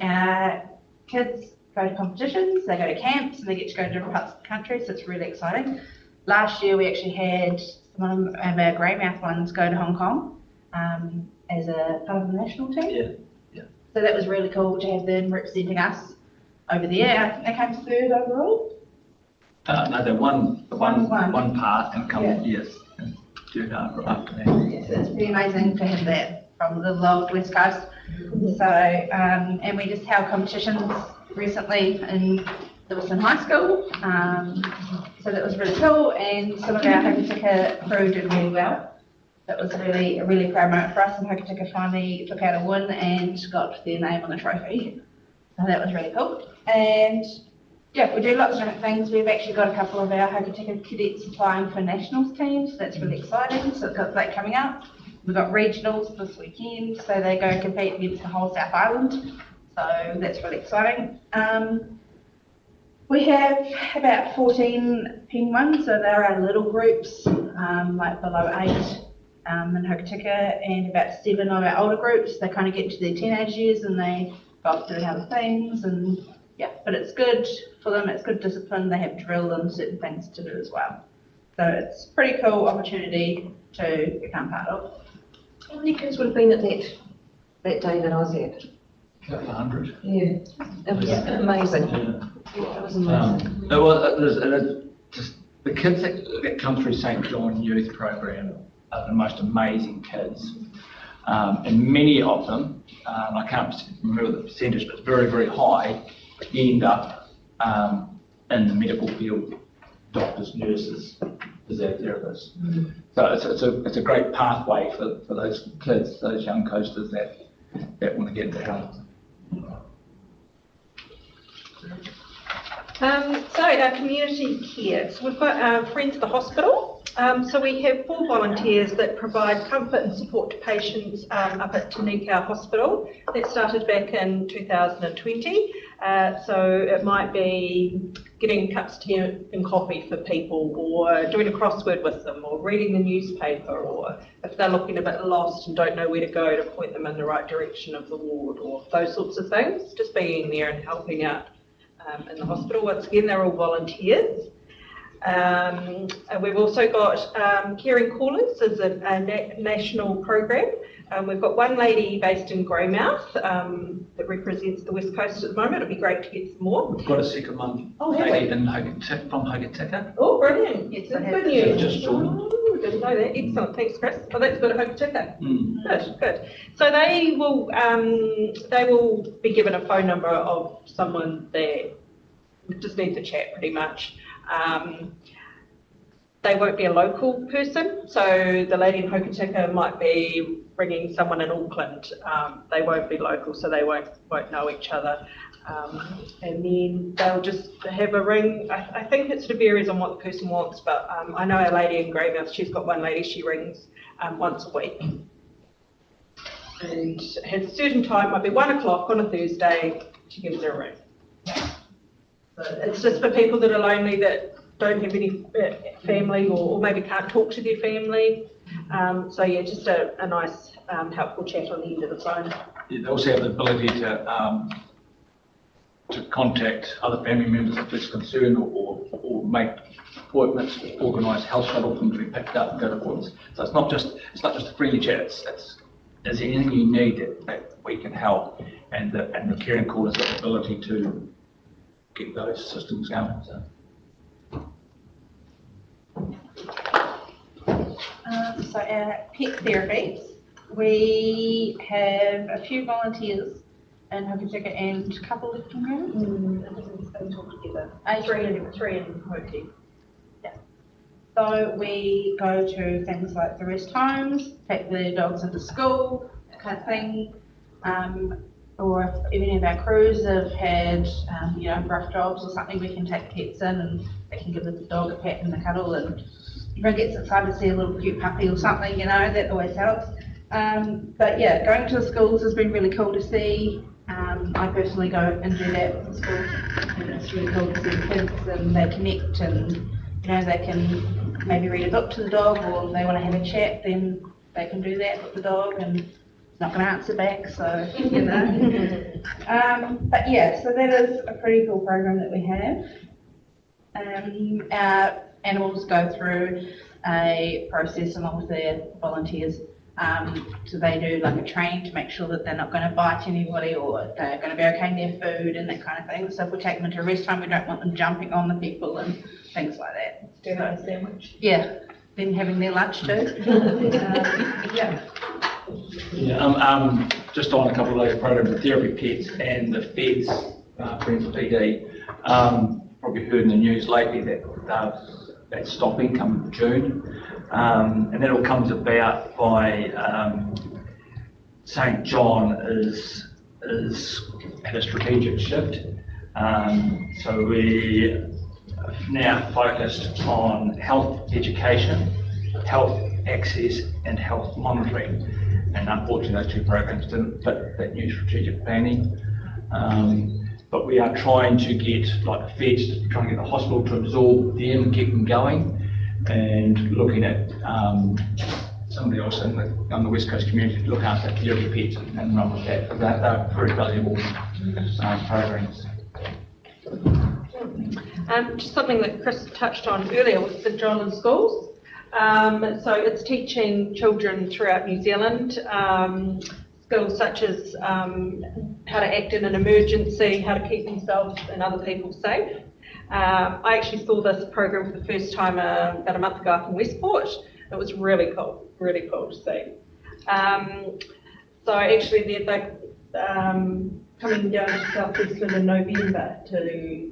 kids go to competitions, they go to camps, and they get to go to different parts of the country, so it's really exciting. Last year we actually had some of our Greymouth ones go to Hong Kong as a part of the national team. Yeah. So that was really cool to have them representing us over there. I think they came third overall. No, they won one part and come, yes, and third after that. Yes, it's pretty amazing to have that from the old West Coast. So, and we just held competitions recently in Lewiston High School. So that was really cool, and some of our Hokitika crew did really well. That was a really proud moment for us, and Hokitika finally took out a win and got their name on the trophy. So that was really cool. And yeah, we do lots of different things. We've actually got a couple of our Hokitika cadets applying for nationals teams. That's really exciting. So we've got that coming up. We've got regionals this weekend, so they go compete against the whole South Island. So that's really exciting. We have about 14 penguins, so they're our little groups, like below 8 in Hokitika, and about 7 of our older groups. They kind of get to their teenage years and they go off doing other things, and yeah, but it's good for them, it's good discipline. They have drill and certain things to do as well. So it's a pretty cool opportunity to become part of. How many kids would have been at that day that I was at? About 100. Yeah, it was amazing. Yeah. It was amazing. The kids that come through St John Youth Program are the most amazing kids. And many of them, I can't remember the percentage, but it's very, very high, end up in the medical field, doctors, nurses, physiotherapists. So it's a great pathway for those kids, those young coasters that want to get into health. So our community care. So we've got Friends of the Hospital. So we have 4 volunteers that provide comfort and support to patients up at Te Nikau Hospital. That started back in 2020. So it might be getting cups of tea and coffee for people, or doing a crossword with them, or reading the newspaper, or if they're looking a bit lost and don't know where to go, to point them in the right direction of the ward, or those sorts of things. Just being there and helping out in the hospital. Once again, they're all volunteers. And we've also got Caring Callers as a national program. We've got one lady based in Greymouth that represents the West Coast at the moment. It'd be great to get some more. We've got a second one lady from Hokitika. Oh, brilliant. Yes, that's good news. Just joined. Oh, didn't know that. Excellent. Thanks, Chris. Oh, that's good at Hokitika. Good. So they will be given a phone number of someone that just needs a chat, pretty much. They won't be a local person, so the lady in Hokitika might be bringing someone in Auckland. They won't be local, so they won't know each other. And then they'll just have a ring. I think it sort of varies on what the person wants, but I know our lady in Greymouth, she's got one lady she rings once a week. And at a certain time, might be 1 o'clock on a Thursday, she gives her a room. So it's just for people that are lonely, that don't have any family, or maybe can't talk to their family. So yeah, just a nice helpful chat on the end of the phone. Yeah, they also have the ability to contact other family members if there's concern, or make appointments, organise health shuttle for them to be picked up and go to appointments. So it's not just a friendly chat. It's is there anything you need that we can help, and the caring call has got the ability to get those systems going. So. So our pet therapies, we have a few volunteers in Hokitika and a couple of communities. They talk together. Three in Hoki. Yeah. So we go to things like the rest homes, take the dogs into school, that kind of thing. Or if any of our crews have had, rough jobs or something, we can take pets in and they can give the dog a pat and a cuddle, and everyone gets excited to see a little cute puppy or something, that always helps. But yeah, going to the schools has been really cool to see. I personally go and do that with the schools, and it's really cool to see the kids, and they connect, and they can maybe read a book to the dog, or if they want to have a chat, then they can do that with the dog, and it's not going to answer back, so but yeah, so that is a pretty cool program that we have. Our animals go through a process along with their volunteers. So they do like a training to make sure that they're not going to bite anybody, or they're going to be okay in their food and that kind of thing. So if we take them into a rest home, we don't want them jumping on the people and things like that. Do they have a sandwich? Yeah, then having their lunch too. Yeah. Yeah, just on a couple of those programs, the therapy pets and the feds, Friends of PD, probably heard in the news lately that that's stopping come June. And that all comes about by St John is had a strategic shift. So we now focused on health education, health access and health monitoring. And unfortunately those two programs didn't fit that new strategic planning. But we are trying to get, like the feds, trying to get the hospital to absorb them, get them going, and looking at somebody else on the West Coast community to look after therapy pets and run with that. But they're very valuable programs. Just something that Chris touched on earlier was St John schools. So it's teaching children throughout New Zealand skills such as how to act in an emergency, how to keep themselves and other people safe. I actually saw this program for the first time about a month ago up in Westport. It was really cool to see. So actually they're coming down to South Westland in November to do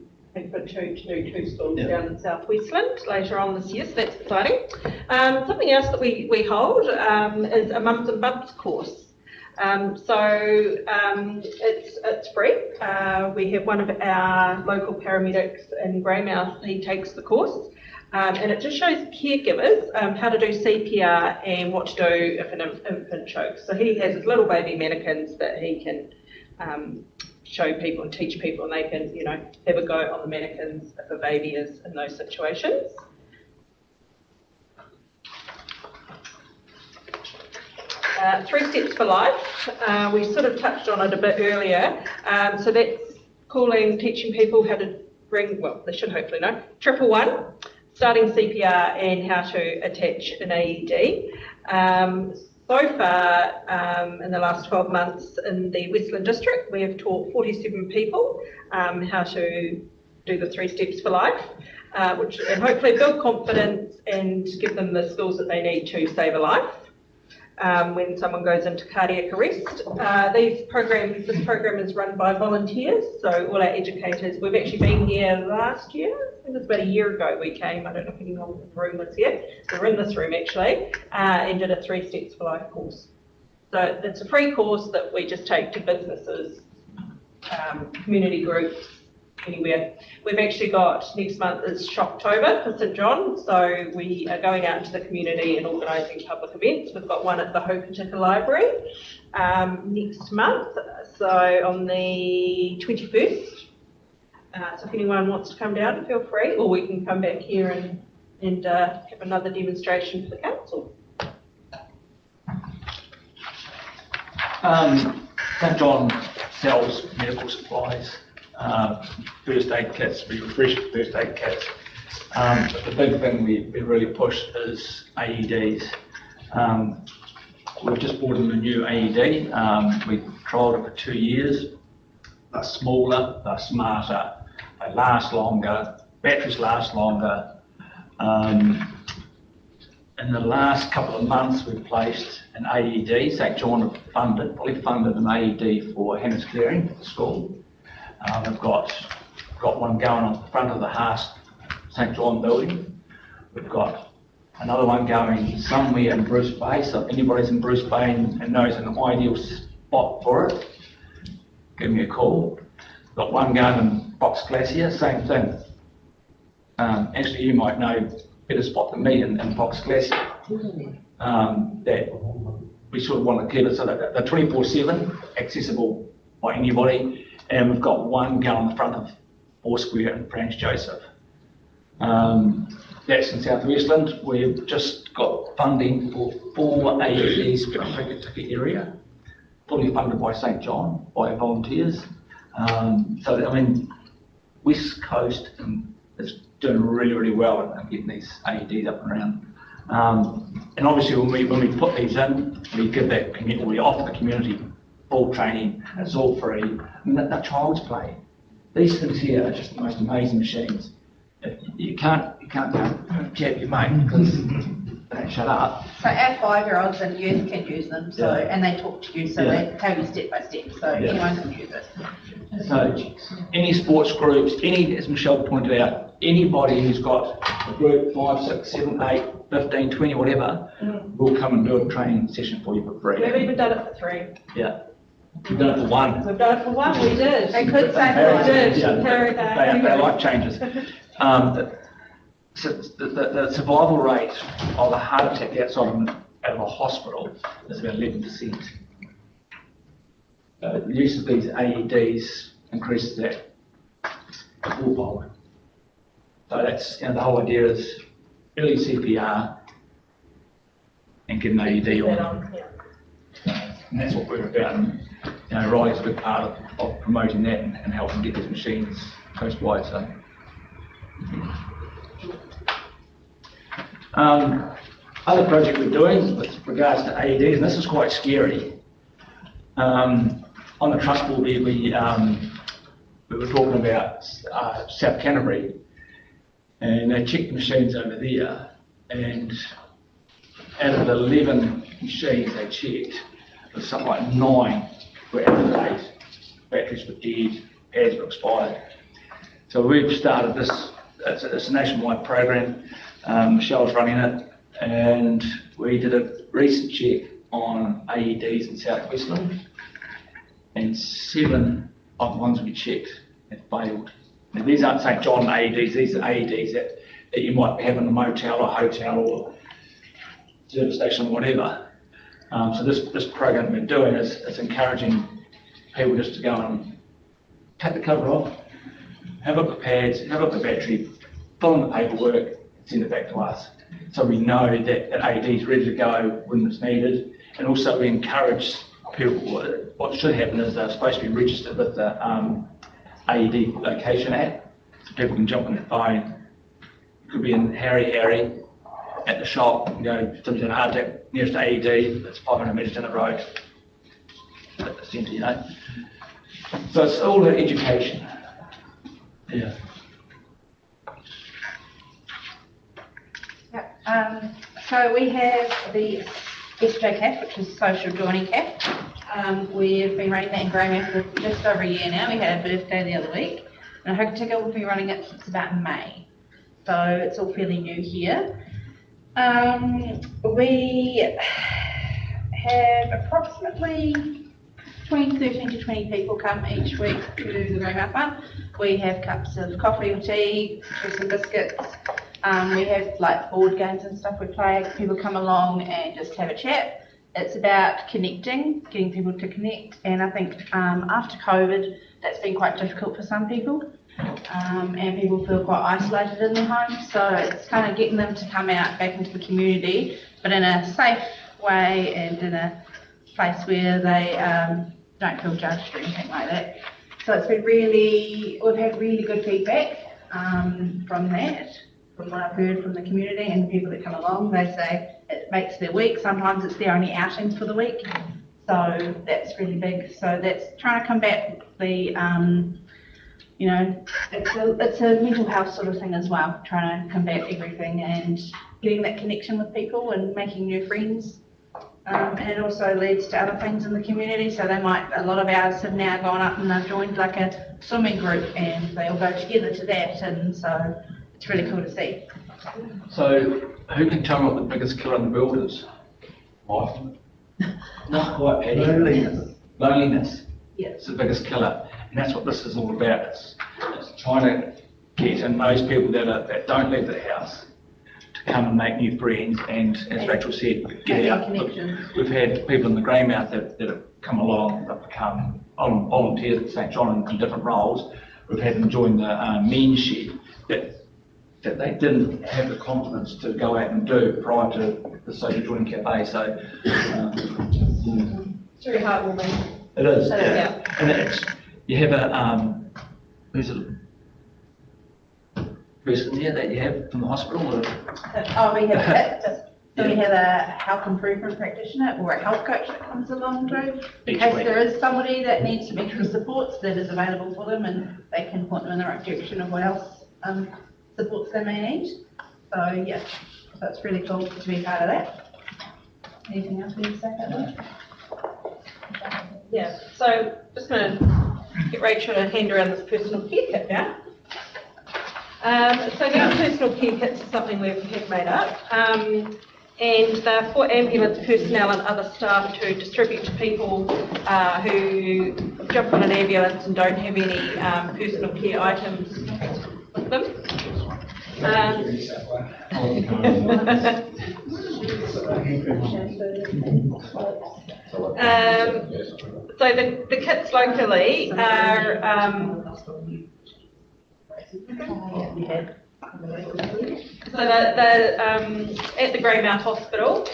two schools down in South Westland later on this year, so that's exciting. Something else that we hold is a Mums and Bubs course. It's free. We have one of our local paramedics in Greymouth, he takes the course, and it just shows caregivers how to do CPR and what to do if an infant chokes. So he has his little baby mannequins that he can show people and teach people, and they can, have a go on the mannequins if a baby is in those situations. Three Steps for Life, we sort of touched on it a bit earlier. So that's teaching people how to they should hopefully know, 111, starting CPR and how to attach an AED. So far, in the last 12 months in the Westland District, we have taught 47 people how to do the 3 Steps for Life, and hopefully build confidence and give them the skills that they need to save a life when someone goes into cardiac arrest. This program is run by volunteers, so all our educators. We've actually been here last year. I think it was about a year ago we came. I don't know if anyone in the room was here. So we're in this room actually, and did a 3 Steps for Life course. So it's a free course that we just take to businesses, community groups, anywhere. We've actually got, next month is Shocktober for St John, so we are going out into the community and organising public events. We've got one at the Hokitika Library next month, so on the 21st. So if anyone wants to come down, feel free, or we can come back here and have another demonstration for the council. St John sells medical supplies, first aid kits, we refresh first aid kits. But the big thing we really push is AEDs. We've just bought in a new AED. We've trialled it for 2 years. They're smaller, they're smarter, they last longer, batteries last longer. In the last couple of months, we've placed an AED. St John have fully funded an AED for Hannah's Clearing at the school. We've got one going on the front of the Haas St John building. We've got another one going somewhere in Bruce Bay. So if anybody's in Bruce Bay and knows an ideal spot for it, give me a call. We've got one going in Box Glacier, same thing. Actually, you might know better spot than me in Box Glacier. That we sort of want to keep it so that they're 24/7, accessible by anybody. And we've got one going on the front of Foursquare and Franz Joseph. That's in South Westland. We've just got funding for 4 AEDs for the Hokitika area, fully funded by St John, by volunteers. So that, I mean, West Coast is doing really well and getting these AEDs up and around. And obviously when we put these in, we give that community, we offer the community full training, and it's all free. I mean, they're child's play. These things here are just the most amazing machines. You can't jab your mate because they don't shut up. So our 5-year-olds and youth can use them, so and they talk to you, so they tell you step by step, so anyone can use it. So any sports groups, as Michelle pointed out, anybody who's got a group 5, 6, 7, 8, 15, 20, whatever, will come and do a training session for you for free. We've even done it for 3. Yeah. We've done it for 1. We've done it for 1, we did. They could say We did. They're life changers. So the survival rate of a heart attack outside of a hospital is about 11%. The use of these AEDs increases that 4-fold. So that's, the whole idea is early CPR and get an AED on. And that's what we're about. And Riley's a big part of promoting that and helping get these machines coastwide. So. Other project we're doing with regards to AEDs, and this is quite scary. On the trust board, we were talking about South Canterbury, and they checked the machines over there, and out of the 11 machines they checked, there was something like 9 were out of date, batteries were dead, pads were expired. So we've started this, it's a nationwide program. Michelle's running it, and we did a recent check on AEDs in South Westland, and 7 of the ones we checked had failed. Now, these aren't St John AEDs, these are AEDs that you might have in a motel or hotel or service station or whatever. So this program we're doing is encouraging people just to go and take the cover off, have a look at the pads, have a look at the battery, fill in the paperwork, send it back to us. So we know that AED is ready to go when it's needed. And also we encourage people, what should happen is they're supposed to be registered with the AED location app. So people can jump on their phone. It could be in Harry at the shop, somebody's in a heart attack, nearest AED, that's 500 metres down the road. At the centre, So it's all about education. Yeah. So we have the SJCAF, which is Social Joining CAF. We've been running that in Graham for just over a year now. We had a birthday the other week. And Hokitika will be running it since about May. So it's all fairly new here. We have approximately between 13 to 20 people come each week to the Greymouth Run. We have cups of coffee or tea, some biscuits. We have like board games and stuff we play. People come along and just have a chat. It's about connecting, getting people to connect. And I think after COVID, that's been quite difficult for some people. And people feel quite isolated in their homes. So it's kind of getting them to come out back into the community, but in a safe way and in a place where they don't feel judged or anything like that. So it's been we've had really good feedback from that, from what I've heard from the community and the people that come along. They say it makes their week. Sometimes it's their only outing for the week. So that's really big. So that's trying to combat the, it's a mental health sort of thing as well, trying to combat everything and getting that connection with people and making new friends. And it also leads to other things in the community. So a lot of ours have now gone up and they've joined like a swimming group and they all go together to that. And so it's really cool to see. So who can tell me what the biggest killer in the world is? Life. Not quite, Paddy. Loneliness. Yeah. It's the biggest killer. And that's what this is all about. It's trying to get in those people that don't leave the house to come and make new friends and, as Rachel said, get out. We've had people in the Greymouth that have come along, that become volunteers at St John in different roles. We've had them join the men's shed that they didn't have the confidence to go out and do prior to the Social Joining Cafe. So It's very heartwarming. it is. Yeah. And it's, you have a who's it? Person there that you have from the hospital? Or? We have we have a health improvement practitioner or a health coach that comes along too. In case there is somebody that needs some extra supports, that is available for them and they can point them in the right direction of what else supports they may need. So yeah, so it's really cool to be part of that. Anything else we need to say about that? Yeah, so just going to get Rachel to hand around this personal care kit now. So these personal care kits are something we've had made up, and they're for ambulance personnel and other staff to distribute to people who jump on an ambulance and don't have any personal care items with them. So the kits locally are so they're at the Greymouth Hospital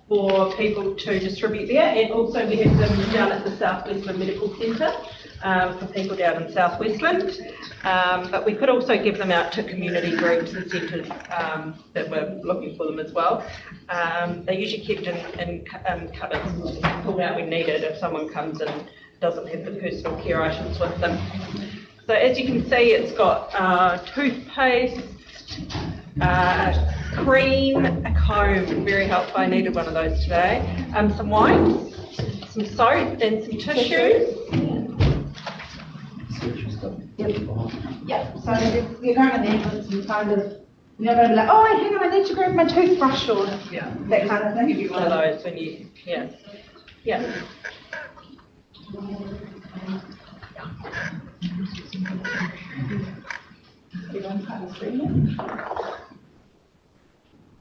for people to distribute there, and also we have them down at the South Westland Medical Centre for people down in South Westland. But we could also give them out to community groups and centres that were looking for them as well. They're usually kept in cupboards, pulled out when needed if someone comes and doesn't have the personal care items with them. So as you can see, it's got toothpaste, cream, a comb, very helpful, I needed one of those today, some wipes, some soap and some tissues. Yeah, so you're going in the ambulance and kind of, you're going to be like, oh, hang on, I need to grab my toothbrush or that kind of thing. Give you one of those when you, yeah.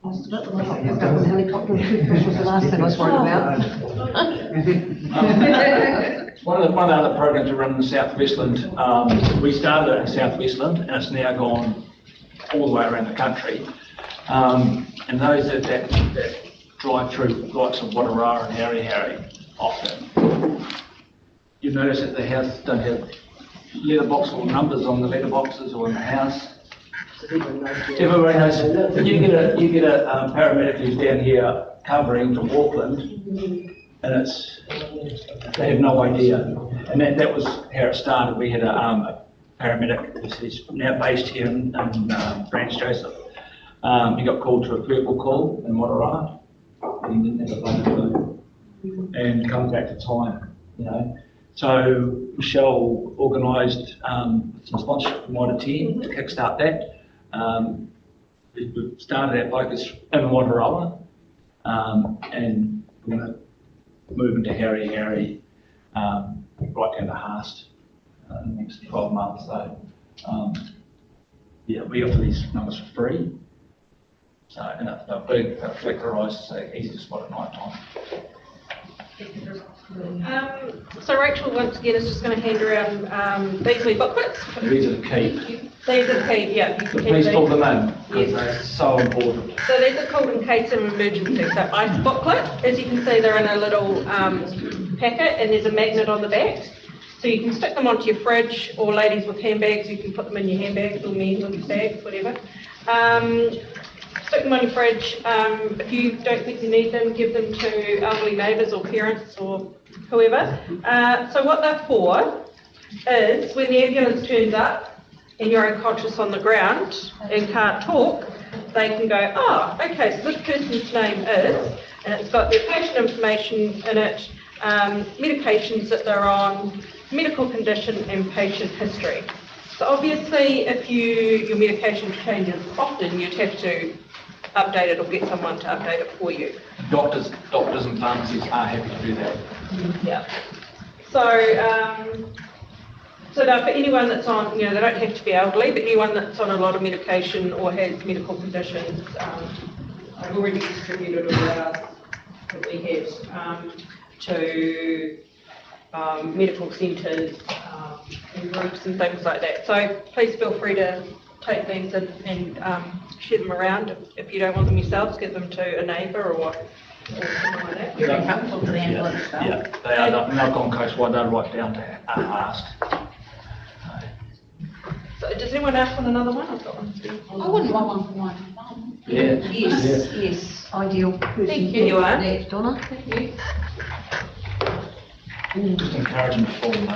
That was helicopter toothbrush was the last thing I was worried about. One of the other programs we run in South Westland, we started it in South Westland and it's now gone all the way around the country. And those that drive through the likes of Wataroa and Harry often, you notice that the houses don't have letterbox or numbers on the letterboxes or in the house. Everybody knows. You get a paramedic who's down here covering from Auckland, and they have no idea. And that was how it started. We had a paramedic who's now based here in Branch Joseph. He got called to a purple call in Wataroa, and he didn't have a bloody clue, and comes back to time, So Michelle organised some sponsorship from Mitre 10 to kickstart that. We started our focus in Wataroa, and we're going to moving to Harry, right down to Haast in the next 12 months. So, yeah, we offer these numbers for free. So, and they're big, they're flickerised, so easy to spot at night time. So Rachel, once again, is just going to hand around these wee booklets. These are the key. These are the key, yeah. You can keep Please pull these. them in, because Yes. they're so important. So these are called in case of emergency. So ICE booklet, as you can see, they're in a little packet, and there's a magnet on the back. So you can stick them onto your fridge, or ladies with handbags, you can put them in your handbags, or men with bags, whatever. Stick them on your fridge. If you don't think you need them, give them to elderly neighbours or parents or whoever. So what they're for is when the ambulance turns up and you're unconscious on the ground and can't talk, they can go, oh, okay, so this person's name is, and it's got their patient information in it, medications that they're on, medical condition and patient history. So obviously if your medication changes often, you'd have to update it or get someone to update it for you. Doctors and pharmacies are happy to do that. Yeah. So now for anyone that's on, they don't have to be elderly, but anyone that's on a lot of medication or has medical conditions, I've already distributed all ours that we have to medical centres and groups and things like that. So please feel free to take these and share them around. If you don't want them yourselves, give them to a neighbour or something like that. Very helpful to the ambulance staff. Yeah, they are not Gold Coast wide, they're right down to Haast. So does anyone else want another one? I've got one. I wouldn't want one for my mum. Yeah. Yes, ideal person. Thank you, for Anne. that, Donna. Thank you. Just encourage them to fall in.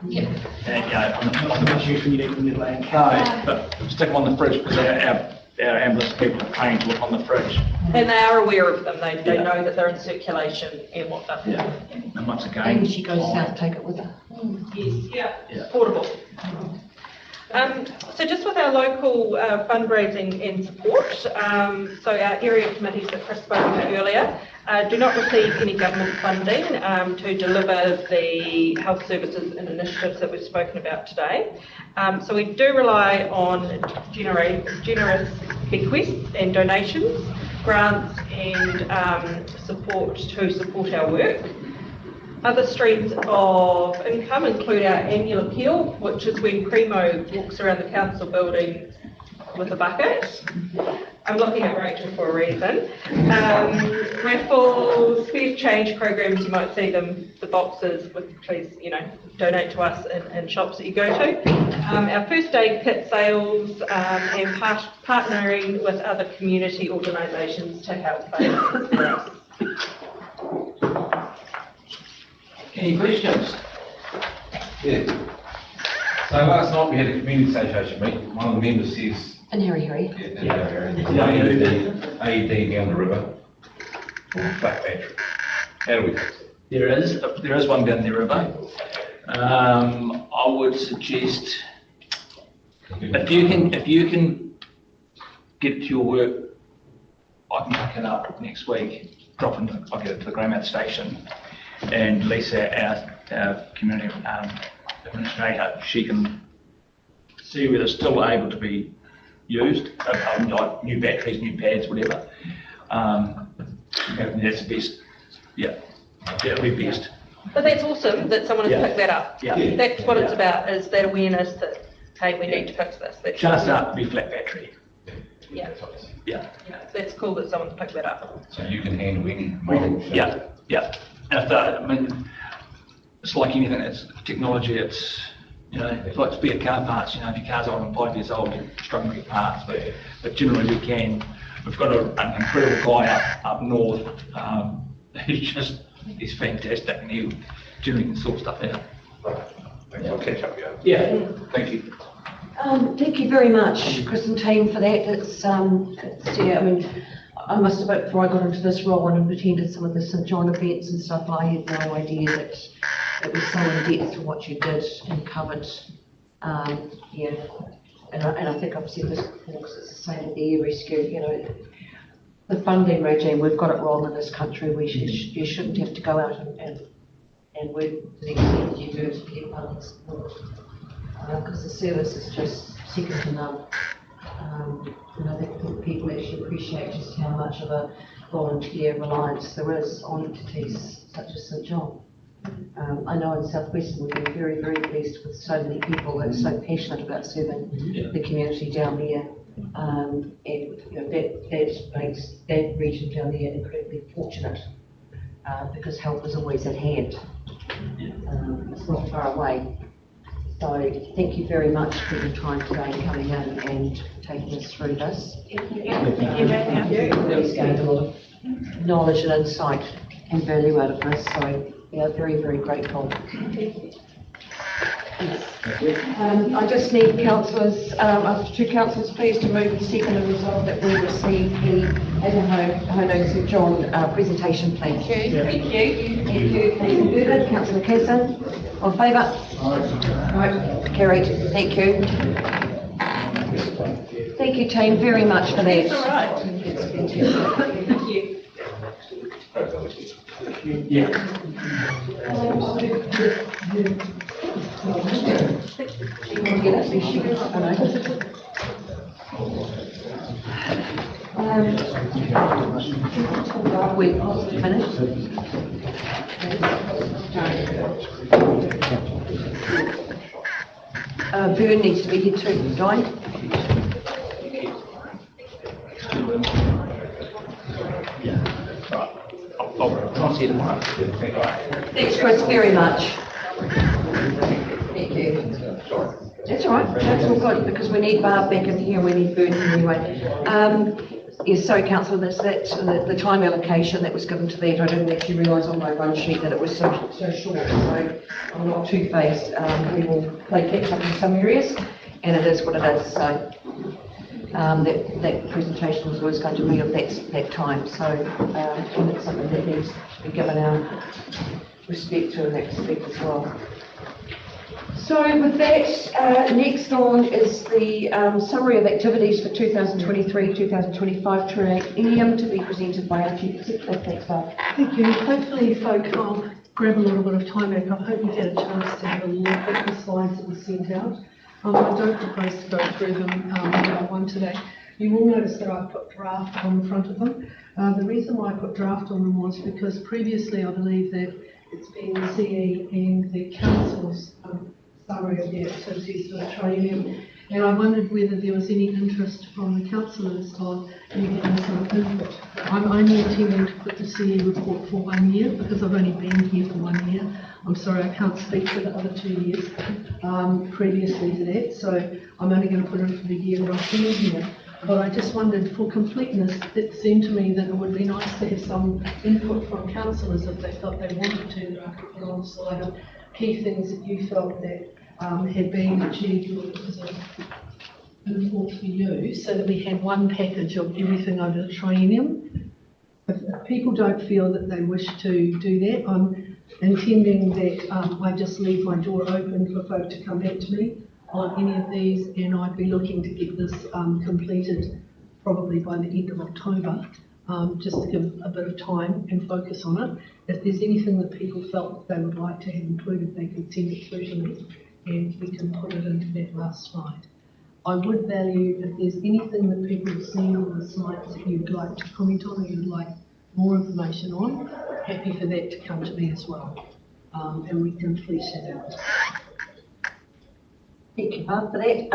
Yeah. And, Not much use when you need them in the land. no, but stick them on the fridge, because our ambulance people are trained to look on the fridge. And they are aware of them. They Yeah. know that they're in circulation and what they're for. Yeah. And once again. And when she goes south, take it with her. Yes, yeah, Yeah. portable. So just with our local fundraising and support, so our area committees that Chris spoke about earlier do not receive any government funding to deliver the health services and initiatives that we've spoken about today. So we do rely on generous bequests and donations, grants and support to support our work. Other streams of income include our annual appeal, which is when Primo walks around the council building with a bucket. I'm looking at Rachel for a reason. Raffles, spare change programs, you might see them, the boxes with please, donate to us in shops that you go to. Our first aid kit sales and partnering with other community organisations to help us. Any questions? Yeah. So last night we had a community association meeting. One of the members says, And Harry. AED down the river, or flat battery. How do we fix it? There is one down the river. I would suggest, if you can get it to your work, I can pick it up next week, I'll get it to the Greymouth station, and Lisa, our community administrator, she can see whether it's still able to be used, like new batteries, new pads, whatever. That's the best. Yeah, that'll be best. But that's awesome that someone has Yeah. picked that up. Yeah. That's what it's Yeah. about, is that awareness that, hey, we need to fix this. That's Just up to be flat battery. Yeah, Yeah. that's cool that someone's picked that up. So you can handle any model. Yeah, yeah. And it's like anything, it's technology, it's like spare car parts, if your car's older than 5 years old, you're struggling to get parts, but generally we can. We've got an incredible guy up north, he's fantastic, and he generally can sort stuff out. Thanks, I'll catch up with you. Yeah, thank you. Thank you very much, Chris and team, for that. I must admit, before I got into this role and attended some of the St John events and stuff, I had no idea that it was so in depth to what you did and covered. And I think I've said this before, because it's the same with the air rescue, the funding regime, we've got it wrong in this country. You shouldn't have to go out and work to the extent that you do to get funding support. Because the service is just second to none. And I think people actually appreciate just how much of a volunteer reliance there is on entities such as St John. I know in South Western we've been very, very blessed with so many people that are so passionate about serving the community down there. And you know, that makes that region down there incredibly fortunate because help is always at hand. It's not far away. So thank you very much for your time today coming in and taking us through this. Thank you. It's gained a lot of knowledge and insight and value out of this, so we are very, very grateful. I just need councillors, two councillors please to move and second and resolve that we receive the Adahano St John presentation plan. Thank you. Thank you. Thank you. Councillor Burdett, Councillor Kesson, all in favour? Right. Carried. Thank you. Thank you, team, very much for that. It's all right. Thank you. We're finished. Byrne needs to be here too, Di. I'll see you tomorrow. Thanks, Chris, very much. Thank you. That's all right, that's all good, because we need Barb back in here, we need Byrne here anyway. Yes, sorry, councillor, there's that, the time allocation that was given to that, I didn't actually realise on my run sheet that it was so short, so I'm not too phased. We will play catch up in some areas, and it is what it is, so that presentation was always going to be of that time, so and it's something that needs to be given our respect to in that respect as well. So with that, next on is the summary of activities for 2023-2025 triennium to be presented by our Chief Executive. Thanks, Barb. Thank you. Hopefully, folk, I'll grab a little bit of time back. I hope you had a chance to have a look at the slides that were sent out. I don't propose to go through them one by one today. You will notice that I've put draft on the front of them. The reason why I put draft on them was because previously I believe that it's been the CE and the council's summary of the activities for the triennium, and I wondered whether there was any interest from the councillors on you getting some input. I'm only intending to put the CE report for 1 year because I've only been here for 1 year. I'm sorry, I can't speak for the other 2 years previously to that, so I'm only going to put it for the year that I've been here. But I just wondered, for completeness, it seemed to me that it would be nice to have some input from councillors if they felt they wanted to, that I could put on the slide of key things that you felt that had been achieved or was of import for you, so that we had one package of everything over the triennium. If people don't feel that they wish to do that, I'm intending that I just leave my door open for folk to come back to me on any of these, and I'd be looking to get this completed probably by the end of October, just to give a bit of time and focus on it. If there's anything that people felt that they would like to have included, they can send it through to me and we can put it into that last slide. I would value if there's anything that people have seen on the slides that you'd like to comment on or you'd like more information on, happy for that to come to me as well, and we can flesh it out. Thank you, Barb, for that.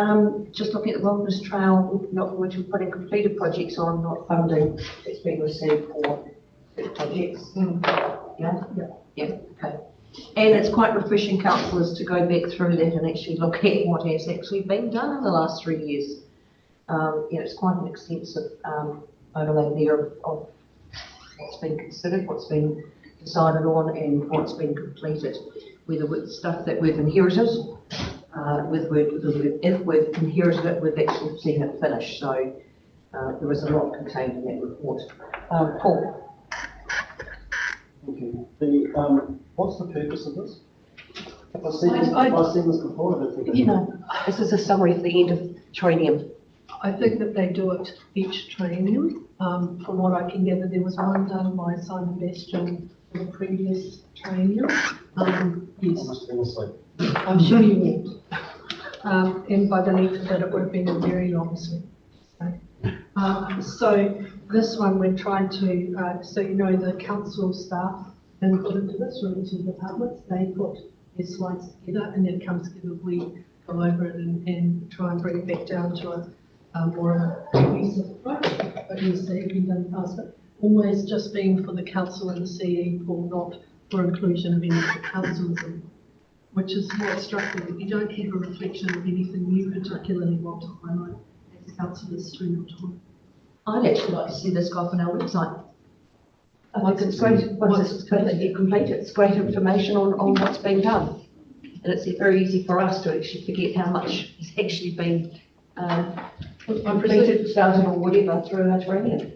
Just looking at the Wilderness Trail, not which we're putting completed projects on, not funding that's been received for projects. Yeah? Yeah, okay. And it's quite refreshing, councillors, to go back through that and actually look at what has actually been done in the last 3 years. It's quite an extensive overlay there of what's been considered, what's been decided on, and what's been completed, whether with stuff that we've inherited, if we've inherited it, we've actually seen it finished. So there was a lot contained in that report. Paul. Thank you. What's the purpose of this? I've seen this before, I don't think I this is a summary for the end of triennium. I think that they do it each triennium. From what I can gather, there was one done by Simon Bastian for the previous triennium. Yes, I'm sure you will. And by the length of it, it would have been a very long sleep. So this one, we're trying to, so you know, the council staff input into this from each of the departments, they put their slides together, and then it comes together, we go over it and try and bring it back down to a more cohesive approach. But yes, they have been done in the past, but always just being for the council and the CE pool, not for inclusion of any of the councils, which is what struck me, that you don't have a reflection of anything you particularly want to highlight as councillors through your time. I'd actually like to see this go up on our website. I think it's great, once it's completely complete, it's great information on what's being done. And it's very easy for us to actually forget how much has actually been completed, started or whatever through our training.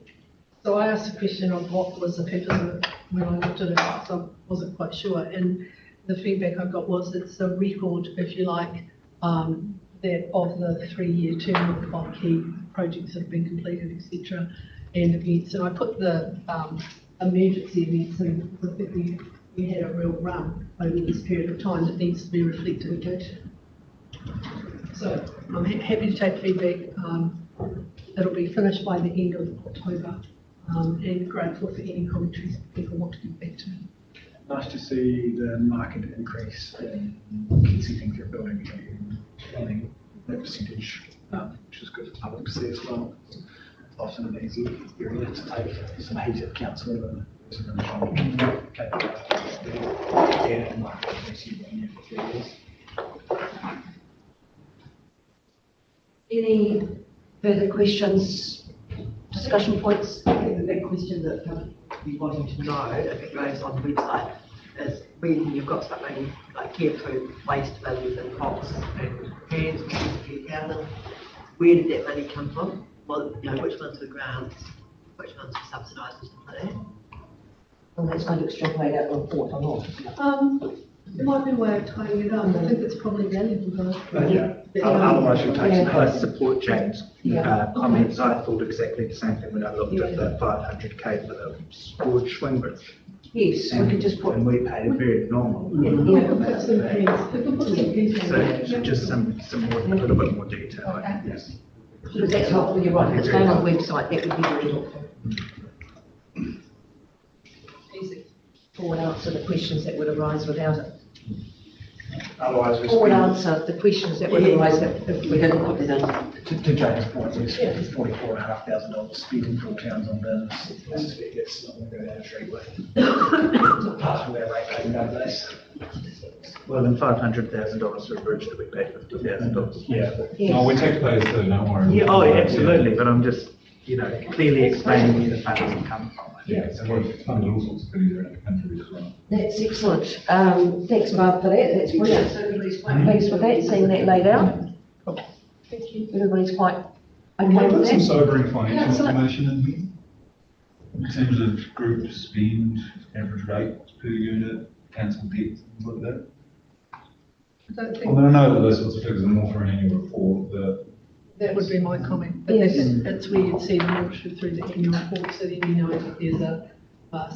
So I asked a question on what was the purpose of it when I looked at it, so I wasn't quite sure. And the feedback I got was it's a record, if you like, that of the 3-year term of key projects that have been completed, etc., and events. And I put the emergency events in because I think we had a real run over this period of time that needs to be reflected. So I'm happy to take feedback. It'll be finished by the end of October, and grateful for any commentaries people want to give back to me. Nice to see the market increase in Kensington for building and planning, that percentage, which is good for public to see as well. It's often an easy area to take some heat at council and some additional capabilities there, and market increase you've been here for 3 years. Any further questions, discussion points? I think the big question that we wanting to know, if it goes on the website, is when you've got something like care food waste values and pots and cans, where did that money come from? Well, you know, which ones were grants, which ones were subsidised and stuff like that? Well, that's going to extrapolate out the report or not. There might be a way of tying it up. I think it's probably valuable though. Yeah. Otherwise you'll take some close support James' comments. I thought exactly the same thing when I looked at the 500k for the storage swing bridge. Yes, we could just put. And we paid it very normal. So just some more, a little bit more detail, I think, yes. Because that's helpful, you're right, if it's going on the website, that would be very helpful. Easy. Forward answer the questions that would arise without it. Otherwise, we Forward spend, answer the questions that would arise if we didn't put it in. to James' point, we spent $44,500 spent in full towns on this. It's not going to go down the street with. Apart from our rate paying nowadays. Well, then $500,000 for a bridge that we paid $50,000. Yeah. No, we taxpayers too, don't worry. Yeah, oh, absolutely, but I'm just, you know, clearly explaining where the funds have come from. Yeah, so we've funded all sorts of things around the country as well. That's excellent. Thanks, Barb, for that. That's brilliant. So everybody's quite pleased with that, seeing that laid out. Thank you. Everybody's quite okay We've got with some that. sobering financial Excellent. information in here. In terms of group spend, average rates per unit, council debt, things like that. I don't I think mean, I know that those sorts of figures are more for an annual report, but that would be my comment. But Yes. it's where you'd see them audited through the annual report, so then you know that there's a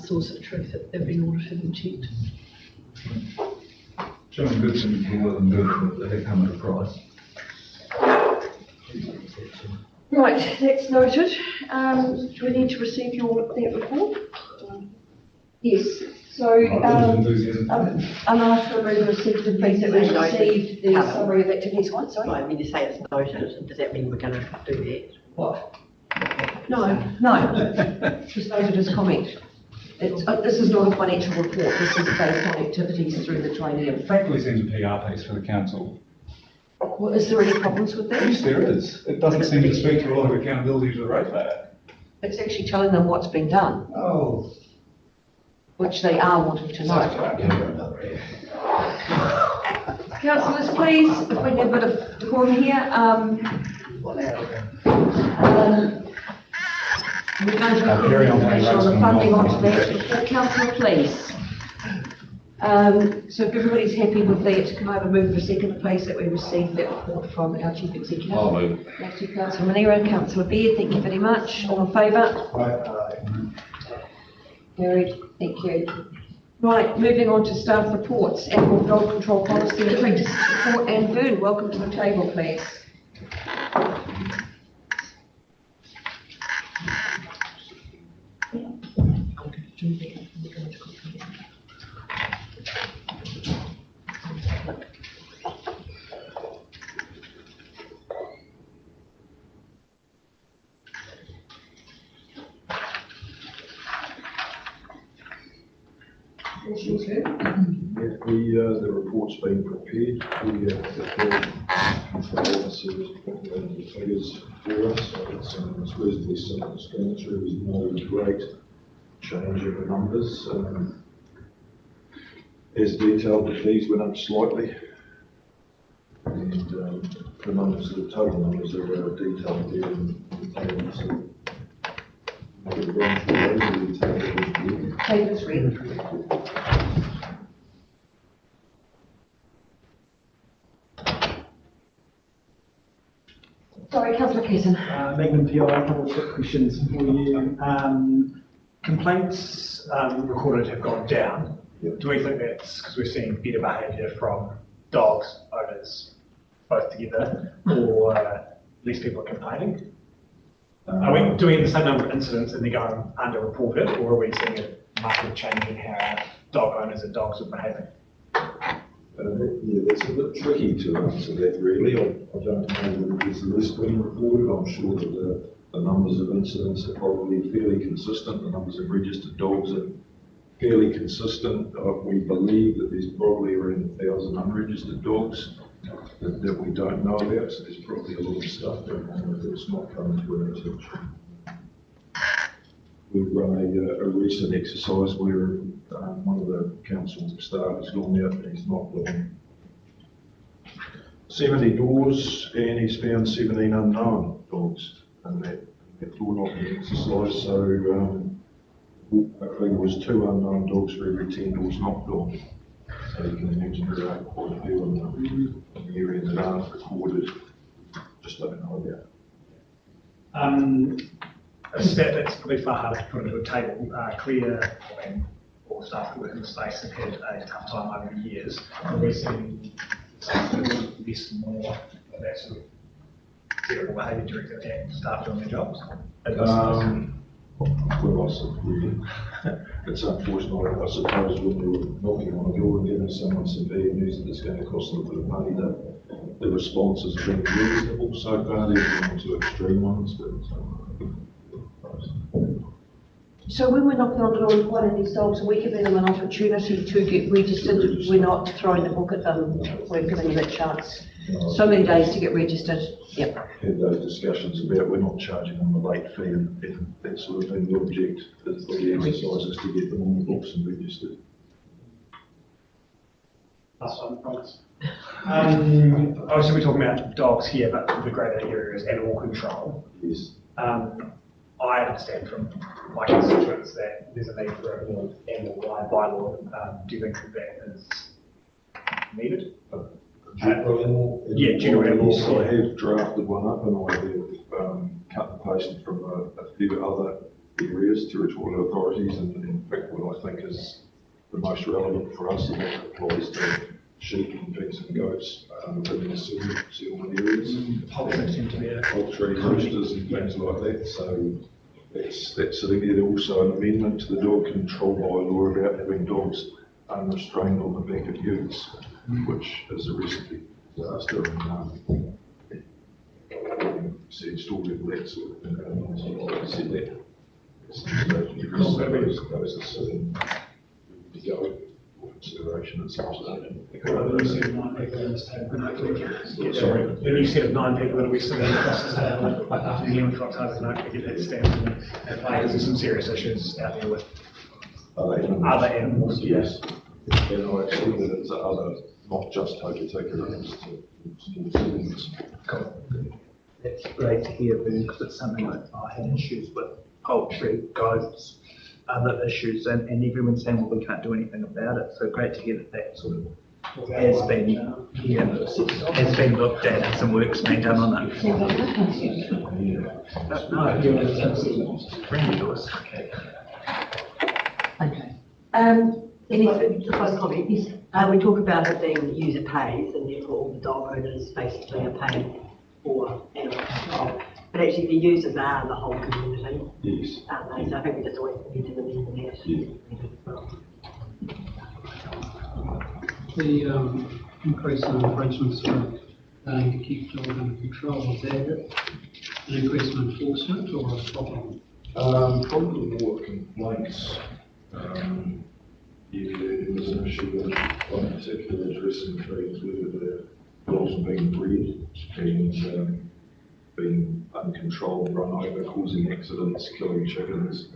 source of truth that they've been audited and checked. showing good things more than good, but they come at a price. Right, that's noted. Do we need to receive that report? Yes, so, Enthusiasm. I'm asked for a receipt of fees that we've received the summary of activities. What, sorry? Right, when you say it's noted, does that mean we're going to do that? What? No. No, just noted as comment. This is not a financial report, this is based on activities through the training. Frankly, seems a PR piece for the council. Well, is there any problems with that? Yes, there is. It doesn't seem to speak to a lot of accountability to the ratepayer. It's actually telling them what's been done, Oh. which they are wanting to know. Councillors, please, if we can have a bit of decorum here, we're going to have Carry on, information on the Rose, funding on onto that. Councillor, please. So if everybody's happy with that, can I have a move for second place that we received that report from our Chief Executive? I'll move. Thank you, Councillor Manera, Councillor Beard, thank you very much. All in favour? Carried, thank you. Right, moving on to staff reports, animal dog control policy and practices report. Anne Byrne, welcome to the table, please. The report's been prepared. The control officers put the figures for us, so it's reasonably simple to scan through. There's no great change in the numbers. As detailed, the fees went up slightly, and the numbers, the total numbers are detailed there in the table. So I could run through those details. Tables read. Sorry, Councillor Keaton. Magnum PI, a couple of quick questions for you. Complaints recorded have gone down. Yep. Do we think that's because we're seeing better behaviour from dogs, owners, both together, or less people are complaining? Are we doing the same number of incidents and they're going underreported, or are we seeing a marked change in how dog owners and dogs are behaving? Yeah, that's a bit tricky to answer that really. I don't know whether there's less being reported. I'm sure that the numbers of incidents are probably fairly consistent. The numbers of registered dogs are fairly consistent. We believe that there's probably around 1,000 unregistered dogs that we don't know about. So there's probably a lot of stuff going on that's not coming to our attention. We've run a recent exercise where one of the council staff has gone out and he's knocked on 70 doors and he's found 17 unknown dogs in that door knocking exercise. So I think it was 2 unknown dogs for every 10 doors knocked on. So you can imagine there are quite a few in the area that aren't recorded, just don't know about. A stat that's probably far harder to put into a table. Claire and all staff who work in the space have had a tough time over the years. Are we seeing less and more of that sort of terrible behaviour directed at staff doing their jobs? Well, it's unfortunate. I suppose when you're knocking on a door and giving someone some bad news that it's going to cost them a bit of money, the response has been reasonable so far. There's been to extreme ones, but So when we're knocking on the door with one of these dogs, are we giving them an opportunity to get registered? We're not throwing the book at them, we're giving them a chance. So many days to get registered. Yep. Had those discussions about we're not charging them a late fee, and that's sort of been the object of the exercise is to get them on the books and registered. Last one, promise. Obviously we're talking about dogs here, but the greater area is animal control. Yes. I understand from my constituents that there's a need for a more animal bylaw. Do you think that is needed? General animal? Yeah, general animals. I have drafted one up and I have cut and pasted from a few other areas, territorial authorities, and in fact what I think is the most relevant for us, and that applies to sheep and pigs and goats within the settlement areas. Poultry seem to be a... Poultry, roosters and things like that, so that's sitting there. Also an amendment to the dog control bylaw about having dogs unrestrained on the back of utes, which is a recipe disaster, and said story of that sort of thing. So I said that. Those are sitting to go for consideration at some stage. Sorry, when you said of 9 people that we sitting across the table after the hearing for October, don't get that stamped and players. There's some serious issues out there with other animals. Yes. And I actually that it's other, not just Hokitika, it's Cool. That's great to hear, Boone, because it's something that I had issues with poultry, goats, other issues, and everyone's saying, well, we can't do anything about it. So great to hear that that sort of has been, has been looked at and some work's been done on it. Friend of yours. Okay. Just one comment. Yes. We talk about it being user pays, and therefore all the dog owners basically are paying for animal control. But actually the users are the whole community. Yes. Aren't they? So I think we just always need to remember that. The increase in infringements for to keep dog under control, is that an increase in enforcement or a problem? Probably more complaints. There was an issue with one particular addressing trees where the dogs were being bred and being uncontrolled, run over, causing accidents, killing chickens,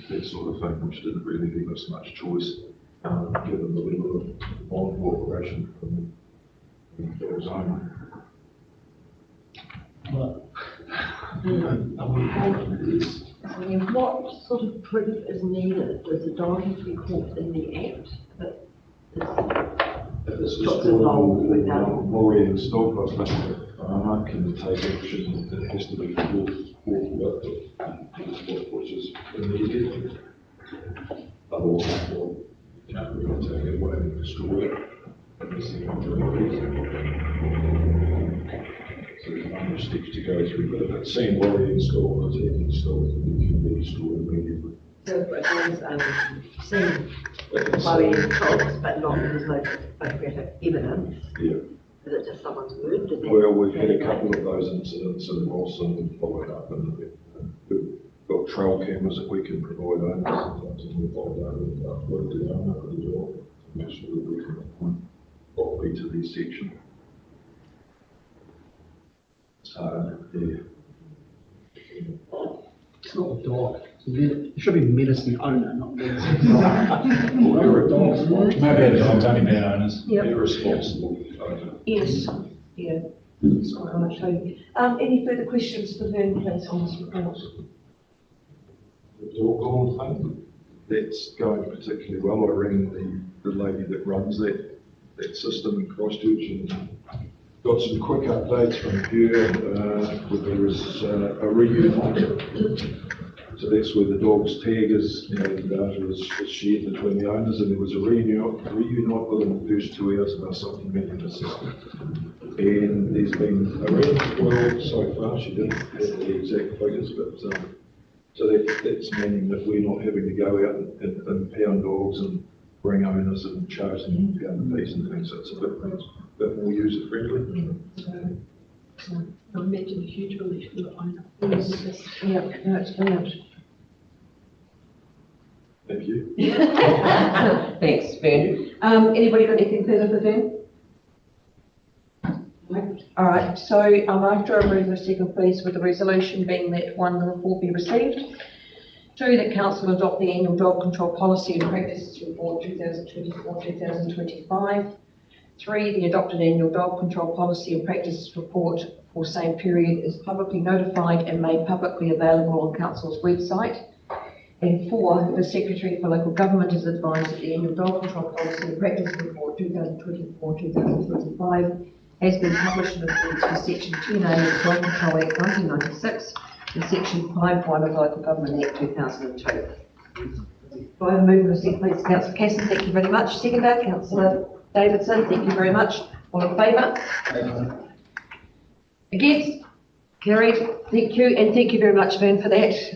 that sort of thing, which didn't really leave us much choice, given the level of non-cooperation from the dog's owner. What sort of proof is needed? Does the dog have to be caught in the act? If it's just What's involved with that? lorry and stock, I can take action that has to be which is immediate. Otherwise, we'll take it away and destroy it. So there's a number of steps to go through, but if it's seen lorry installed or taken installed, it can be destroyed immediately. So if it's seen flowing dogs, but not, there's no photographic evidence, Yeah. is it just someone's word? Did that- Well, we've had a couple of those incidents and also been followed up, and we've got trail cameras that we can provide owners sometimes, and we've followed over and upload the owner of the dog to make sure that we can appoint properly to their section. So, yeah. It's not a dog. It should be medicine owner, not medicine dog. Well, they're a dog. Maybe the dog's only been owners. Yep. They're responsible owner. Yes, yeah. That's what I want to show you. Any further questions for Vern, please, on this report? The dog on thing, that's going particularly well. I rang the lady that runs that system in Christchurch and got some quick updates from her. There was a reunite. So that's where the dog's tag is, and data is shared between the owners, and there was a reunite within the first 2 hours of us implementing the system. And there's been around 12 so far. She didn't have the exact figures, but so that's meaning that we're not having to go out and pound dogs and bring owners and charge them pound the piece and things. So it's a bit more user friendly. I imagine a huge relief for the owner. Yes. Yeah, no, it's brilliant. Thank you. Thanks, Vern. Anybody got anything further for Vern? No? All right, so I'm after a move and a second, please, with the resolution being that 1, the report be received. 2, that council adopt the annual dog control policy and practices report 2024-2025. 3, the adopted annual dog control policy and practices report for same period is publicly notified and made publicly available on council's website. And 4, the Secretary for Local Government is advised that the annual dog control policy and practices report 2024-2025 has been published in accordance with section 10A of the Dog Control Act 1996 and section 5.1 of the Local Government Act 2002. Do I have a move and a second, please? Councillor Casson, thank you very much. Seconder, Councillor Davidson, thank you very much. All in favour? Against? Carried. Thank you, and thank you very much, Vern, for that. It's